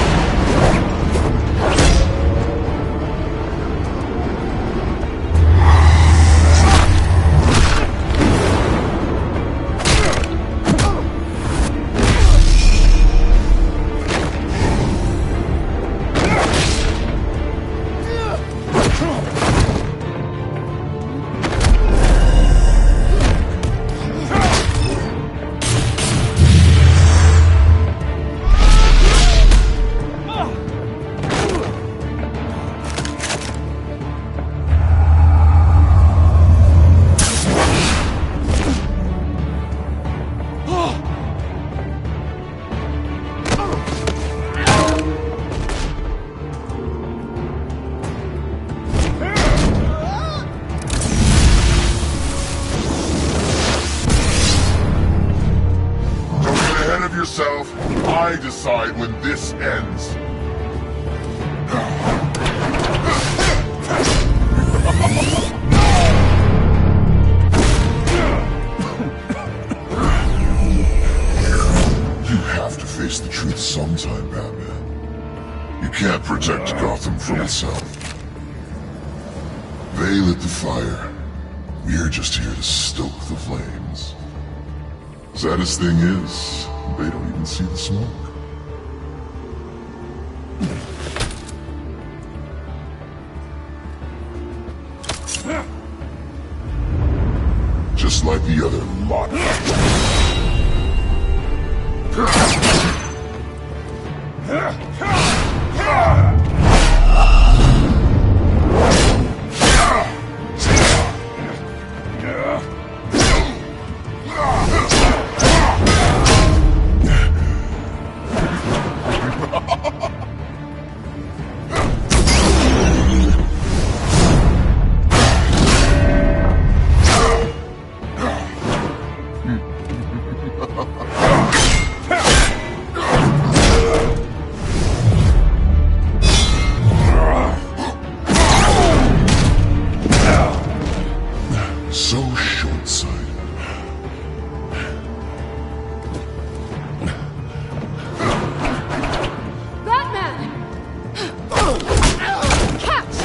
I decide when this ends. You have to face the truth sometime, Batman. You can't protect Gotham from itself. They lit the fire. We're just here to stoke the flames. Saddest thing is, they don't even see the smoke. Just like the other lot. So short-sighted. Batman! Catch!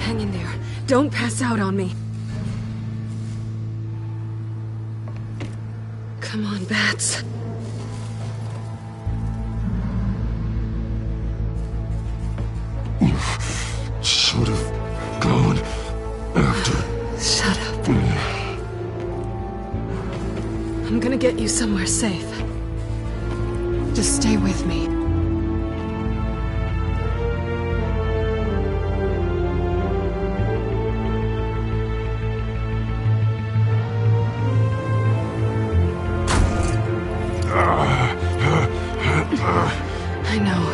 Hang in there. Don't pass out on me. Come on, Bats. You should have gone after. Shut up. I'm gonna get you somewhere safe. Just stay with me. I know.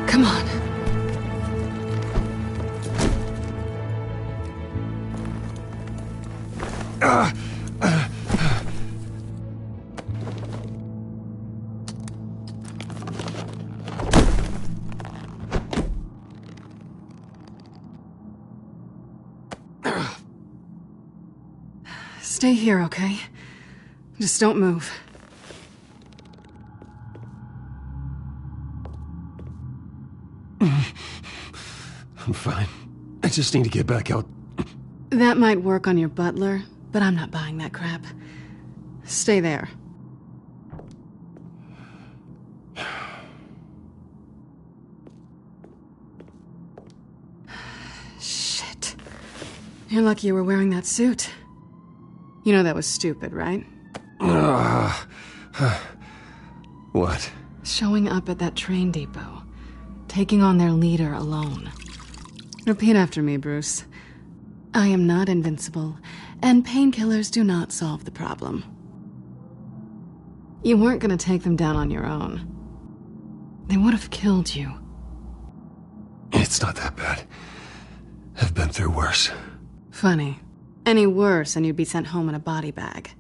Come on. Stay here, okay? Just don't move. I'm fine. I just need to get back out. That might work on your butler, but I'm not buying that crap. Stay there. Shit. You're lucky you were wearing that suit. You know that was stupid, right? What? Showing up at that train depot. Taking on their leader alone. Repeat after me, Bruce. I am not invincible, and painkillers do not solve the problem. You weren't gonna take them down on your own. They would have killed you. It's not that bad. I've been through worse. Funny. Any worse and you'd be sent home in a body bag.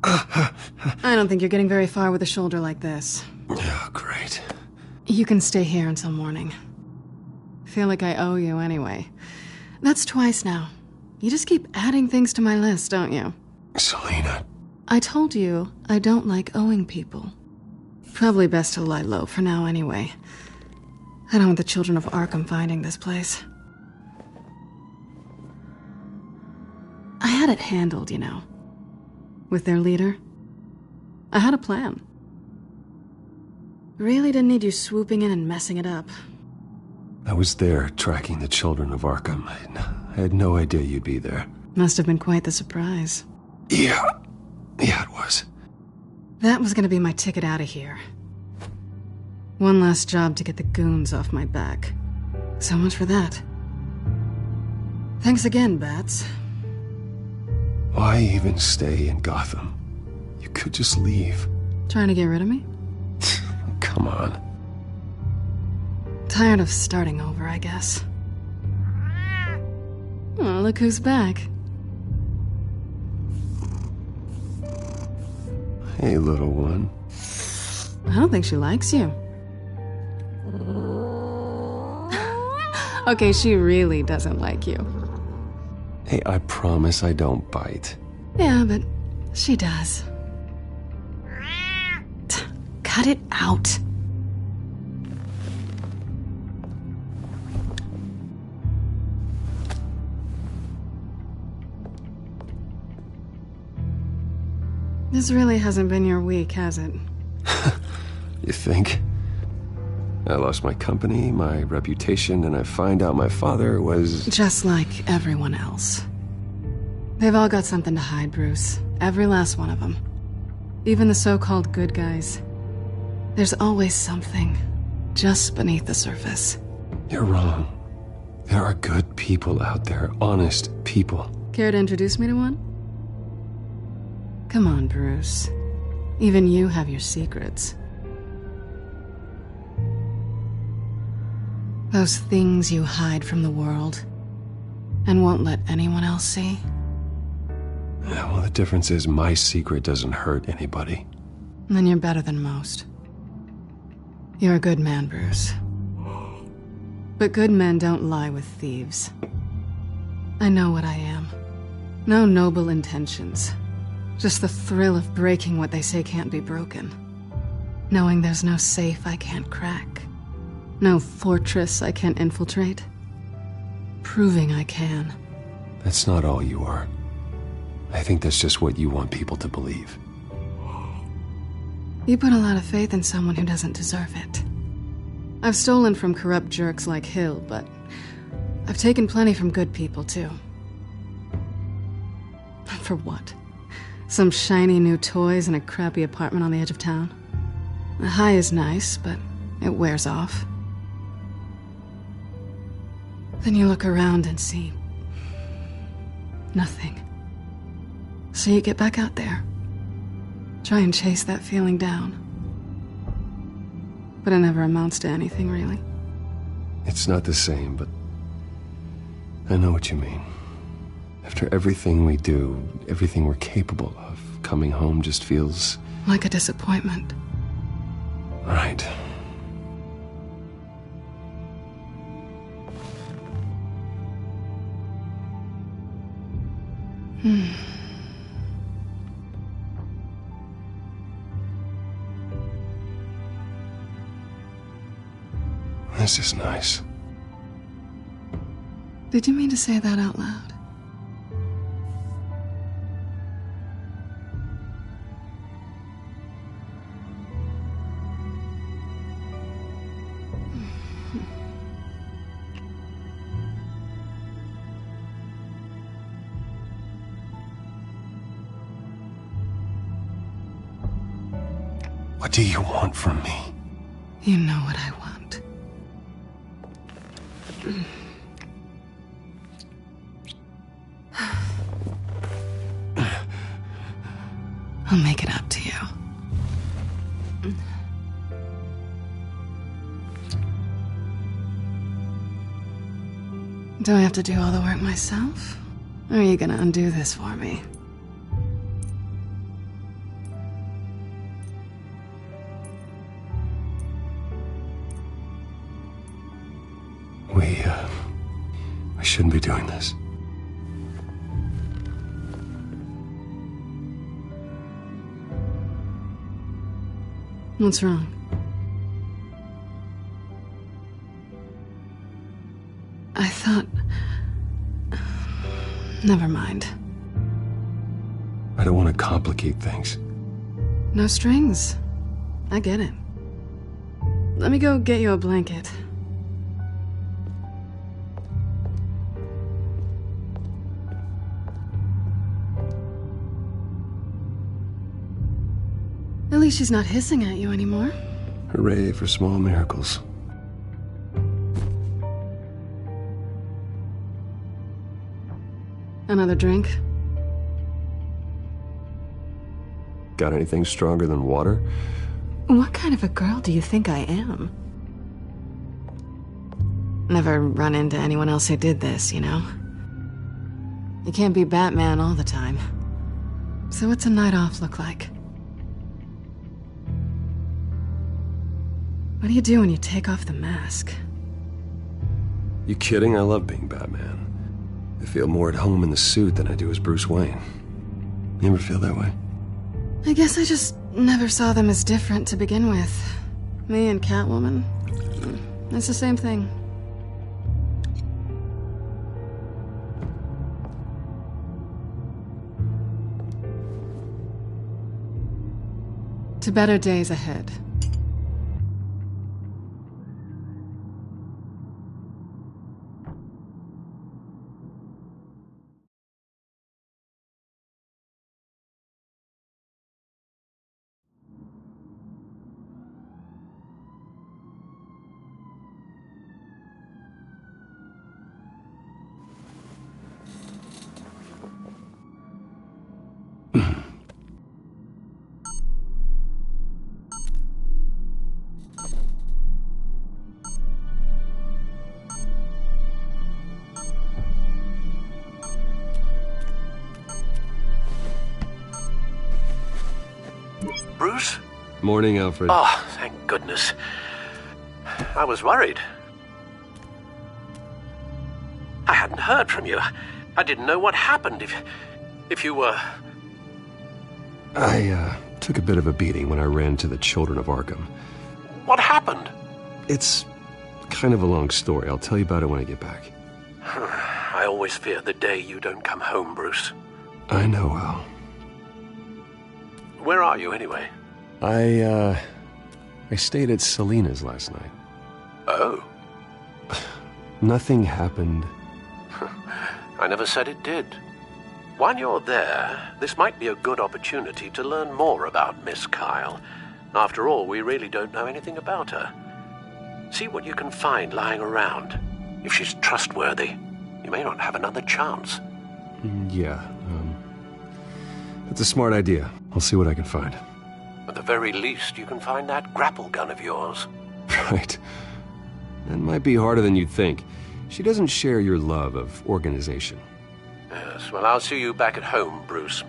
I don't think you're getting very far with a shoulder like this. Oh, great. You can stay here until morning. Feel like I owe you anyway. That's twice now. You just keep adding things to my list, don't you? Selena. I told you I don't like owing people. Probably best to lie low for now anyway. I don't want the children of Arkham finding this place. I had it handled, you know. With their leader. I had a plan. Really didn't need you swooping in and messing it up. I was there tracking the children of Arkham. I had no idea you'd be there. Must have been quite the surprise. Yeah, it was. That was gonna be my ticket out of here. One last job to get the goons off my back. So much for that. Thanks again, Bats. Why even stay in Gotham? You could just leave. Trying to get rid of me? Come on. Tired of starting over, I guess. Oh, look who's back. Hey, little one. I don't think she likes you. Okay, she really doesn't like you. Hey, I promise I don't bite. Yeah, but she does. Cut it out. This really hasn't been your week, has it? You think? I lost my company, my reputation, and I find out my father was... Just like everyone else. They've all got something to hide, Bruce. Every last one of them. Even the so-called good guys. There's always something just beneath the surface. You're wrong. There are good people out there, honest people. Care to introduce me to one? Come on, Bruce. Even you have your secrets. Those things you hide from the world and won't let anyone else see. Yeah, well, the difference is my secret doesn't hurt anybody. Then you're better than most. You're a good man, Bruce. But good men don't lie with thieves. I know what I am. No noble intentions. Just the thrill of breaking what they say can't be broken. Knowing there's no safe I can't crack. No fortress I can't infiltrate. Proving I can. That's not all you are. I think that's just what you want people to believe. You put a lot of faith in someone who doesn't deserve it. I've stolen from corrupt jerks like Hill, but I've taken plenty from good people, too. For what? Some shiny new toys in a crappy apartment on the edge of town? The high is nice, but it wears off. Then you look around and see... nothing. So you get back out there. Try and chase that feeling down. But it never amounts to anything, really. It's not the same, but I know what you mean. After everything we do, everything we're capable of, coming home just feels... like a disappointment. Right. This is nice. Did you mean to say that out loud? What do you want from me? You know what I want. I'll make it up to you. Do I have to do all the work myself? Or are you gonna undo this for me? We shouldn't be doing this. What's wrong? I thought... Never mind. I don't want to complicate things. No strings. I get it. Let me go get you a blanket. At least she's not hissing at you anymore. Hooray for small miracles. Another drink? Got anything stronger than water? What kind of a girl do you think I am? Never run into anyone else who did this, you know? You can't be Batman all the time. So what's a night off look like? What do you do when you take off the mask? You kidding? I love being Batman. I feel more at home in the suit than I do as Bruce Wayne. You ever feel that way? I guess I just never saw them as different to begin with. Me and Catwoman. It's the same thing. To better days ahead. Bruce? Morning, Alfred. Oh, thank goodness. I was worried. I hadn't heard from you. I didn't know what happened if you were... I took a bit of a beating when I ran to the Children of Arkham. What happened? It's kind of a long story. I'll tell you about it when I get back. I always fear the day you don't come home, Bruce. I know, Al. Where are you, anyway? I stayed at Selena's last night. Oh. Nothing happened. I never said it did. While you're there, this might be a good opportunity to learn more about Miss Kyle. After all, we really don't know anything about her. See what you can find lying around. If she's trustworthy, you may not have another chance. Yeah, that's a smart idea. I'll see what I can find. At the very least, you can find that grapple gun of yours. Right. That might be harder than you'd think. She doesn't share your love of organization. Yes, well, I'll see you back at home, Bruce.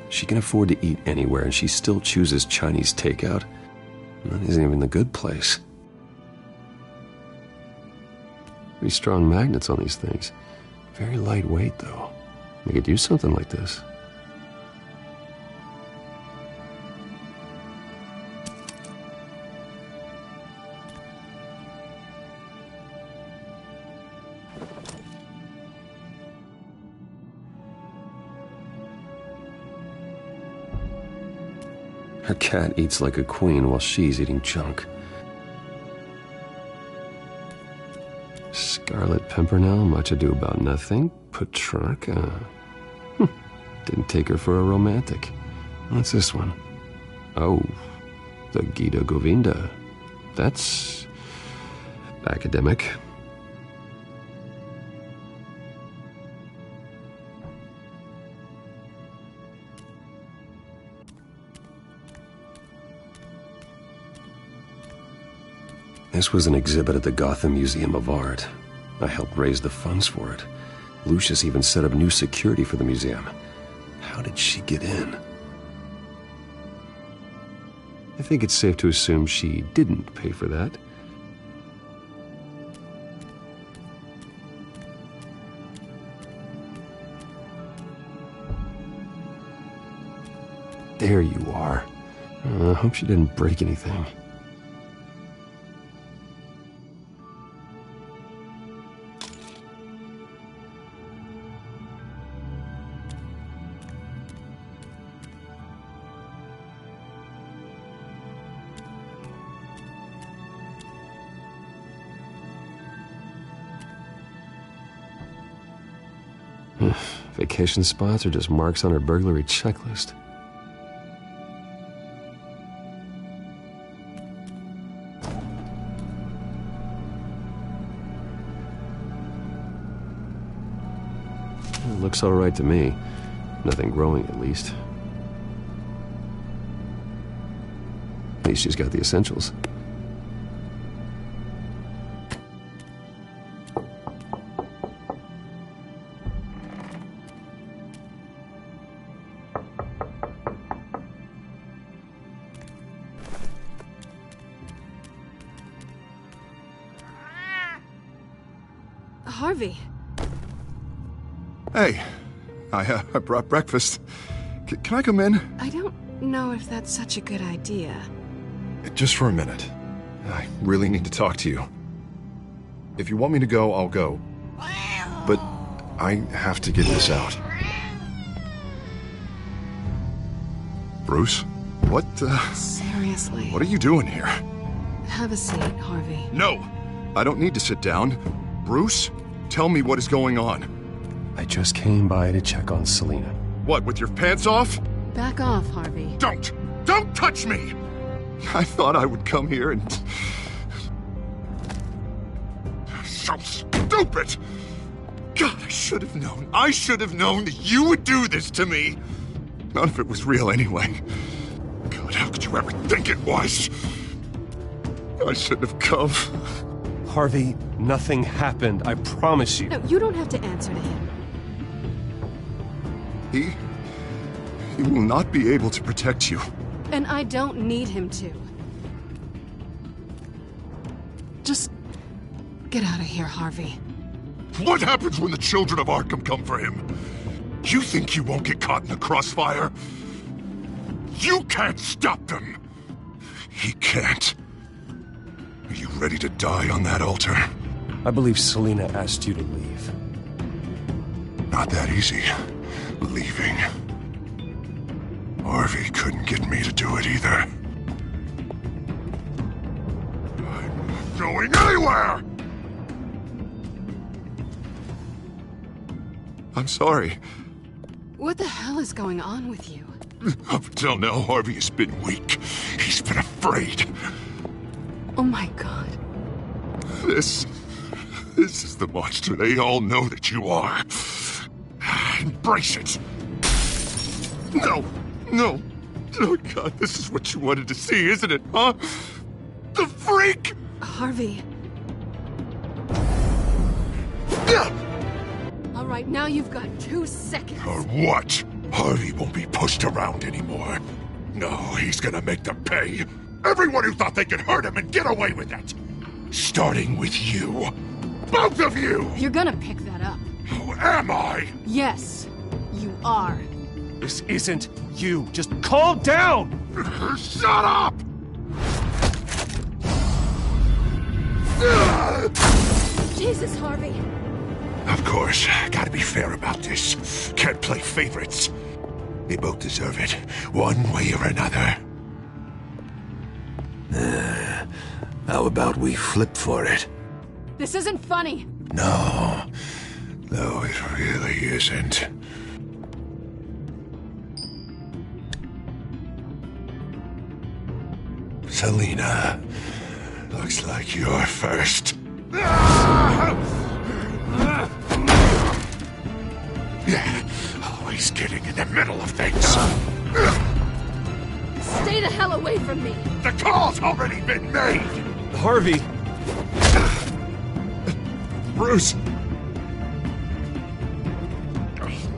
She can afford to eat anywhere, and she still chooses Chinese takeout. That isn't even the good place. Pretty strong magnets on these things. Very lightweight, though. They could use something like this. Her cat eats like a queen while she's eating junk. Scarlet Pimpernel, much ado about nothing. Petrarca. Didn't take her for a romantic. What's this one? Oh, the Gita Govinda. That's academic. This was an exhibit at the Gotham Museum of Art. I helped raise the funds for it. Lucius even set up new security for the museum. How did she get in? I think it's safe to assume she didn't pay for that. There you are. I hope she didn't break anything. Vacation spots are just marks on her burglary checklist. It looks all right to me. Nothing growing, at least. At least she's got the essentials. Harvey. Hey, I brought breakfast. Can I come in? I don't know if that's such a good idea. Just for a minute. I really need to talk to you. If you want me to go, I'll go. But I have to get this out. Bruce? What, Seriously. What are you doing here? Have a seat, Harvey. No! I don't need to sit down. Bruce, tell me what is going on. I just came by to check on Selina. What, with your pants off? Back off, Harvey. Don't touch me! I thought I would come here and... So stupid! God, I should have known. I should have known that you would do this to me. None of it was real anyway. God, how could you ever think it was? I shouldn't have come. Harvey, nothing happened, I promise you. No, you don't have to answer to him. He will not be able to protect you. And I don't need him to. Just get out of here, Harvey. What happens when the children of Arkham come for him? You think you won't get caught in the crossfire? You can't stop them. He can't. Are you ready to die on that altar? I believe Selina asked you to leave. Not that easy. Leaving. Harvey couldn't get me to do it either. I'm not going anywhere! I'm sorry. What the hell is going on with you? Up until now, Harvey has been weak. He's been afraid. Oh my God. This is the monster they all know that you are. Embrace it. No. Oh God, this is what you wanted to see, isn't it, huh? The freak! Harvey. All right, now you've got 2 seconds. Or what? Harvey won't be pushed around anymore. No, he's gonna make them pay. Everyone who thought they could hurt him and get away with it. Starting with you. Both of you! You're gonna pick that up. Who am I? Yes, you are. This isn't you. Just calm down! Shut up! Jesus, Harvey. Of course, gotta be fair about this. Can't play favorites. They both deserve it, one way or another. How about we flip for it? This isn't funny. No, it really isn't. Selina, looks like you're first. Yeah, always getting in the middle of things. Stay the hell away from me. The call's already been made. Harvey. Bruce.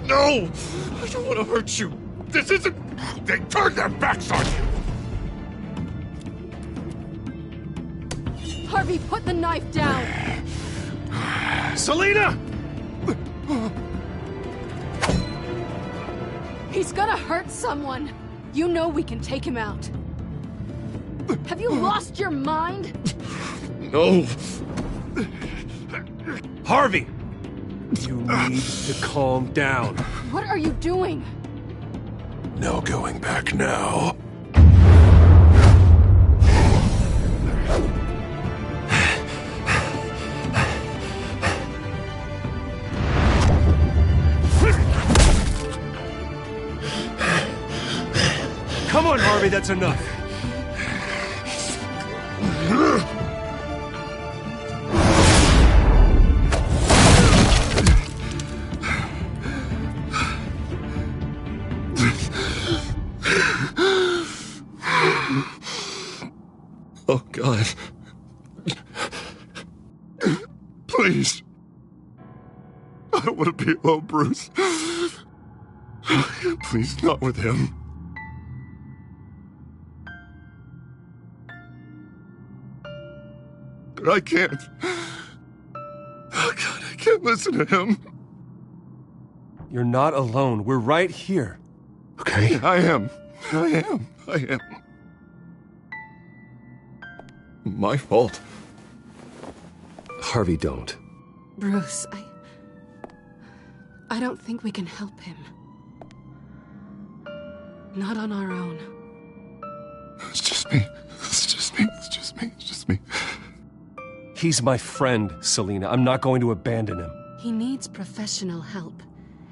No, I don't want to hurt you. This isn't... They turned their backs on you. Harvey, put the knife down. Selina! He's gonna hurt someone. You know we can take him out. Have you lost your mind? No. Harvey! You need to calm down. What are you doing? No going back now. that's enough. Oh, God. Please. I don't want to be alone, Bruce. Please, not with him. But I can't. Oh, God, I can't listen to him. You're not alone. We're right here. Okay. I am. My fault. Harvey, don't. Bruce, I don't think we can help him. Not on our own. It's just me. He's my friend, Selina. I'm not going to abandon him. He needs professional help.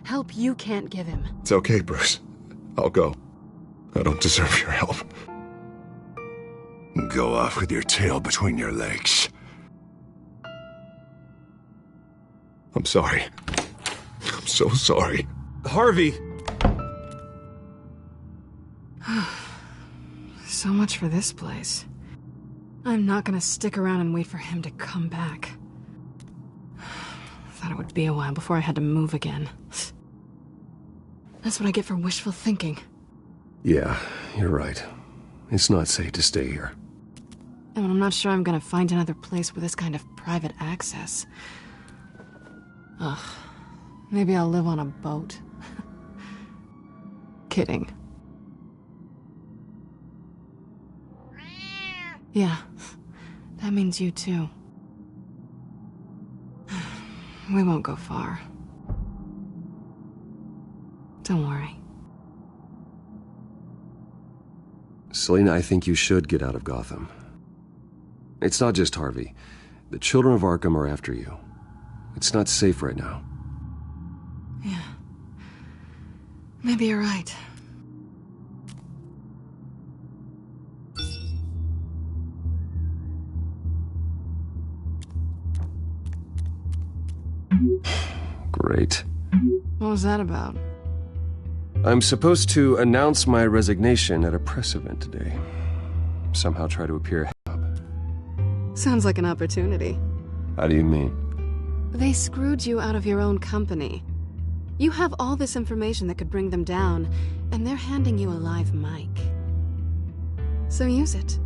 Help you can't give him. It's okay, Bruce. I'll go. I don't deserve your help. Go off with your tail between your legs. I'm sorry. I'm so sorry. Harvey! So much for this place. I'm not gonna stick around and wait for him to come back. Thought it would be a while before I had to move again. That's what I get for wishful thinking. Yeah, you're right. It's not safe to stay here. And I'm not sure I'm gonna find another place with this kind of private access. Ugh. Maybe I'll live on a boat. Kidding. Yeah, that means you too. We won't go far. Don't worry. Selina, I think you should get out of Gotham. It's not just Harvey. The children of Arkham are after you. It's not safe right now. Yeah. Maybe you're right. Great. What was that about? I'm supposed to announce my resignation at a press event today. Somehow try to appear. Sounds like an opportunity. How do you mean? They screwed you out of your own company. You have all this information that could bring them down, and they're handing you a live mic. So use it.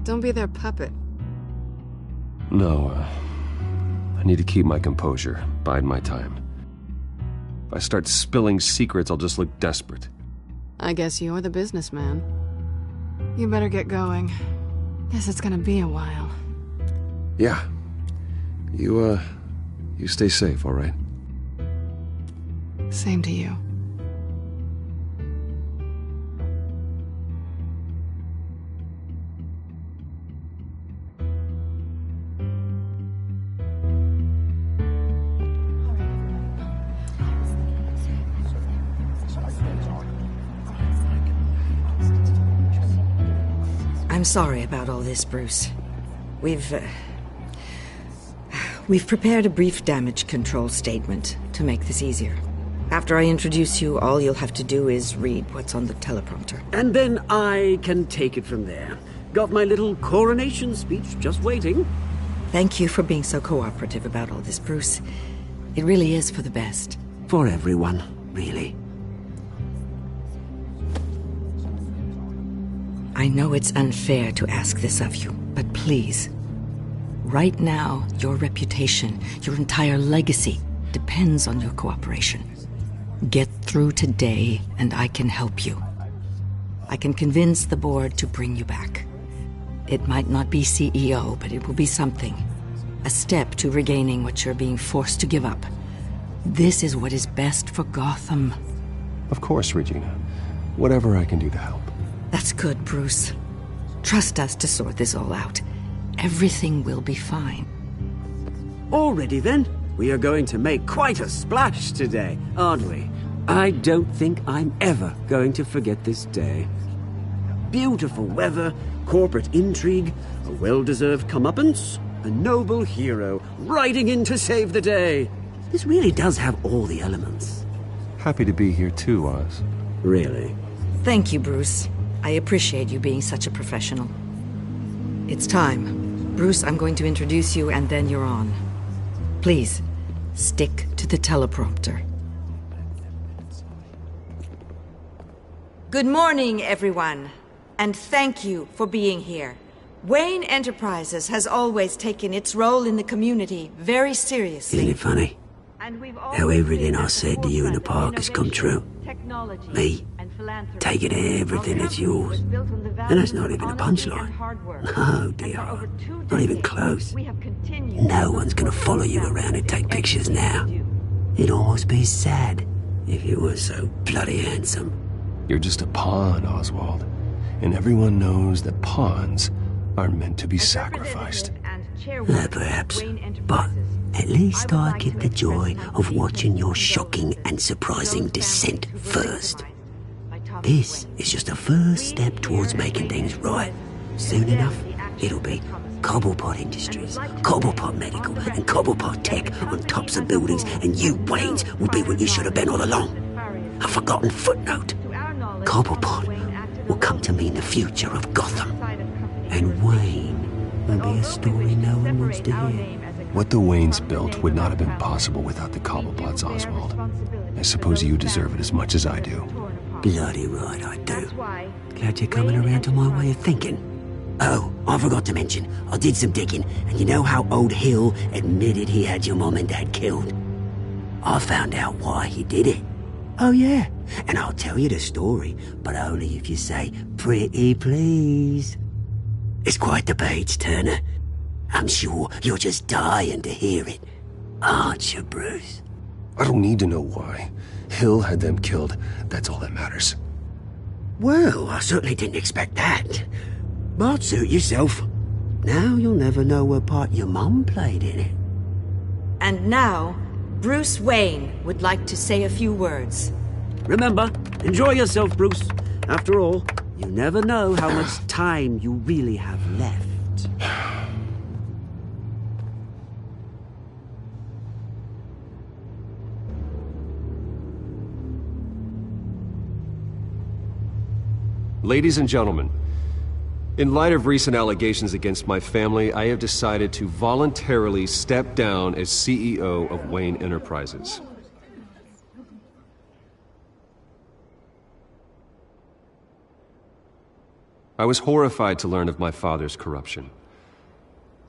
Don't be their puppet. No, I need to keep my composure, bide my time. If I start spilling secrets, I'll just look desperate. I guess you're the businessman. You better get going. Guess it's gonna be a while. Yeah. You stay safe, all right? Same to you. I'm sorry about all this, Bruce. We've prepared a brief damage control statement to make this easier. After I introduce you, all you'll have to do is read what's on the teleprompter. And then I can take it from there. Got my little coronation speech just waiting. Thank you for being so cooperative about all this, Bruce. It really is for the best. For everyone, really. I know it's unfair to ask this of you, but please. Right now, your reputation, your entire legacy, depends on your cooperation. Get through today, and I can help you. I can convince the board to bring you back. It might not be CEO, but it will be something. A step to regaining what you're being forced to give up. This is what is best for Gotham. Of course, Regina. Whatever I can do to help. That's good, Bruce. Trust us to sort this all out. Everything will be fine. Already then, we are going to make quite a splash today, aren't we? I don't think I'm ever going to forget this day. Beautiful weather, corporate intrigue, a well-deserved comeuppance, a noble hero riding in to save the day. This really does have all the elements. Happy to be here too, Oz. Really? Thank you, Bruce. I appreciate you being such a professional. It's time. Bruce, I'm going to introduce you and then you're on. Please, stick to the teleprompter. Good morning, everyone. And thank you for being here. Wayne Enterprises has always taken its role in the community very seriously. Isn't it funny? How everything I said to you in the park has come true. Me, taking everything that's yours. And that's not even a punchline. No, dear. Not even close. No one's gonna follow you around and take pictures now. It'd almost be sad if you were so bloody handsome. You're just a pawn, Oswald. And everyone knows that pawns are meant to be sacrificed. Perhaps. But at least I get the joy of watching your shocking and surprising descent first. This is just a first step towards making things right. Soon enough, it'll be Cobblepot Industries, Cobblepot Medical, and Cobblepot Tech on tops of buildings, and you, Waynes, will be what you should have been all along. A forgotten footnote. Cobblepot will come to mean the future of Gotham. And Wayne will be a story no one wants to hear. What the Waynes built would not have been possible without the Cobblepots, Oswald. I suppose you deserve it as much as I do. Bloody right I do. Glad you're coming around to my way of thinking. Oh, I forgot to mention, I did some digging, and you know how old Hill admitted he had your mom and dad killed? I found out why he did it. Oh yeah, and I'll tell you the story, but only if you say, pretty please. It's quite the page turner. I'm sure you're just dying to hear it, aren't you, Bruce? I don't need to know why. Hill had them killed. That's all that matters. Well, I certainly didn't expect that. But suit yourself. Now you'll never know what part your mum played in it. And now, Bruce Wayne would like to say a few words. Remember, enjoy yourself, Bruce. After all, you never know how much time you really have left. Ladies and gentlemen, in light of recent allegations against my family, I have decided to voluntarily step down as CEO of Wayne Enterprises. I was horrified to learn of my father's corruption.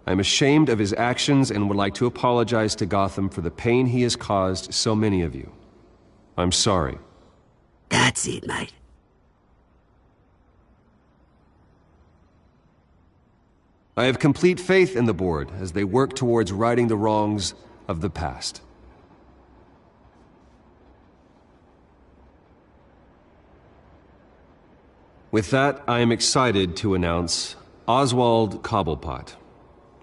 I am ashamed of his actions and would like to apologize to Gotham for the pain he has caused so many of you. I'm sorry. That's it, mate. I have complete faith in the board as they work towards righting the wrongs of the past. With that, I am excited to announce Oswald Cobblepot.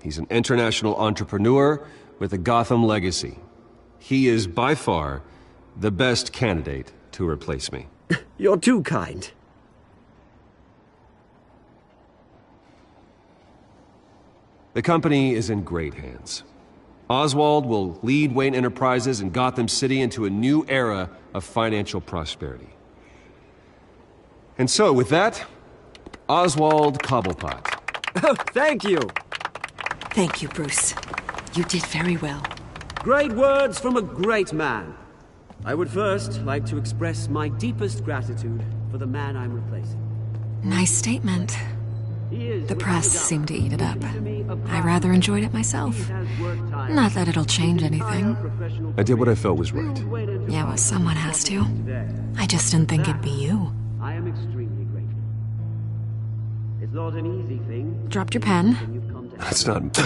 He's an international entrepreneur with a Gotham legacy. He is by far the best candidate to replace me. You're too kind. The company is in great hands. Oswald will lead Wayne Enterprises and Gotham City into a new era of financial prosperity. And so, with that, Oswald Cobblepot. Oh, thank you. Thank you, Bruce. You did very well. Great words from a great man. I would first like to express my deepest gratitude for the man I'm replacing. Nice statement. The press seemed to eat it up. I rather enjoyed it myself. Not that it'll change anything. I did what I felt was right. Yeah, well, someone has to. I just didn't think it'd be you. I am extremely grateful. It's not an easy thing. Dropped your pen. That's not...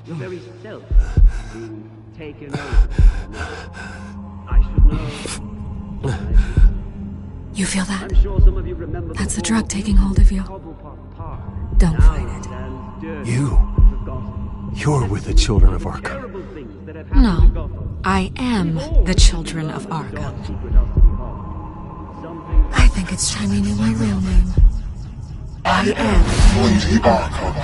Your very self being taken over. I should know. You feel that? I'm sure some of you remember That's the drug taking hold of you. Don't fight it. You're with the children of Arkham. No, I am the children of Arkham. I think it's time you knew my real name. I am Lady Arkham.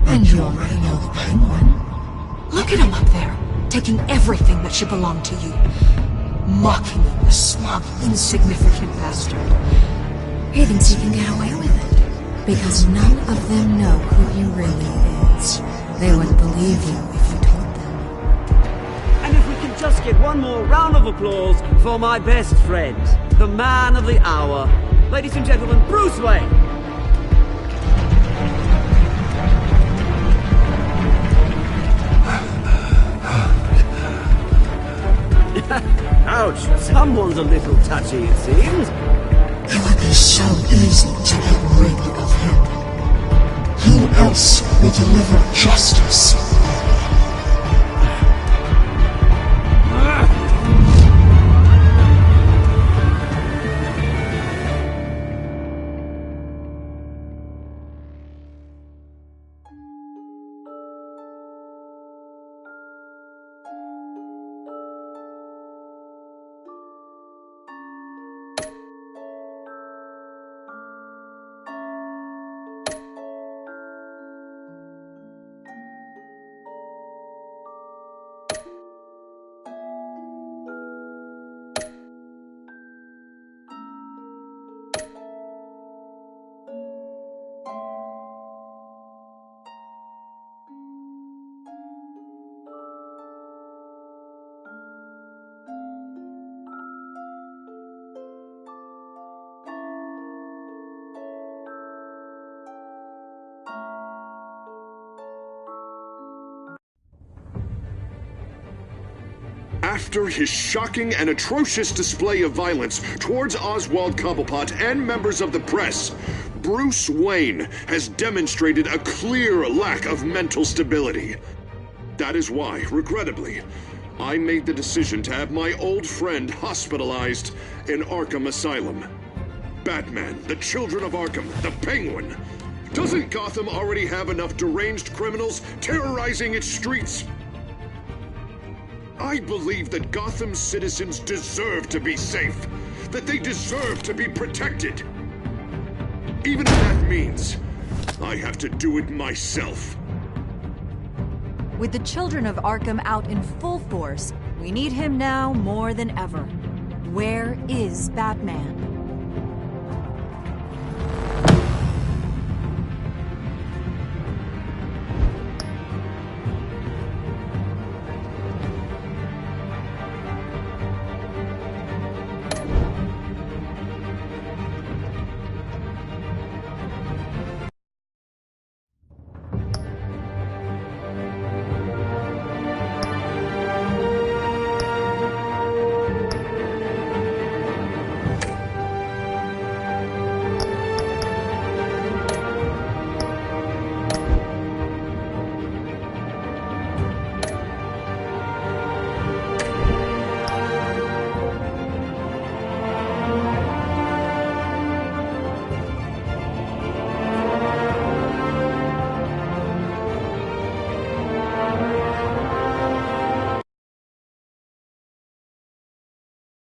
And you already know the Penguin. Look at him up there, taking everything that should belong to you. Mocking you, the smug, insignificant bastard. He thinks he can get away with it. Because none of them know who he really is. They wouldn't believe you if you told them. And if we can just get one more round of applause for my best friend, the man of the hour, ladies and gentlemen, Bruce Wayne. Ouch, someone's a little touchy, it seems. It would be so easy to get rid of him. Who else will deliver justice? After his shocking and atrocious display of violence towards Oswald Cobblepot and members of the press, Bruce Wayne has demonstrated a clear lack of mental stability. That is why, regrettably, I made the decision to have my old friend hospitalized in Arkham Asylum. Batman, the Children of Arkham, the Penguin. Doesn't Gotham already have enough deranged criminals terrorizing its streets? I believe that Gotham's citizens deserve to be safe, that they deserve to be protected. Even if that means I have to do it myself. With the Children of Arkham out in full force, we need him now more than ever. Where is Batman?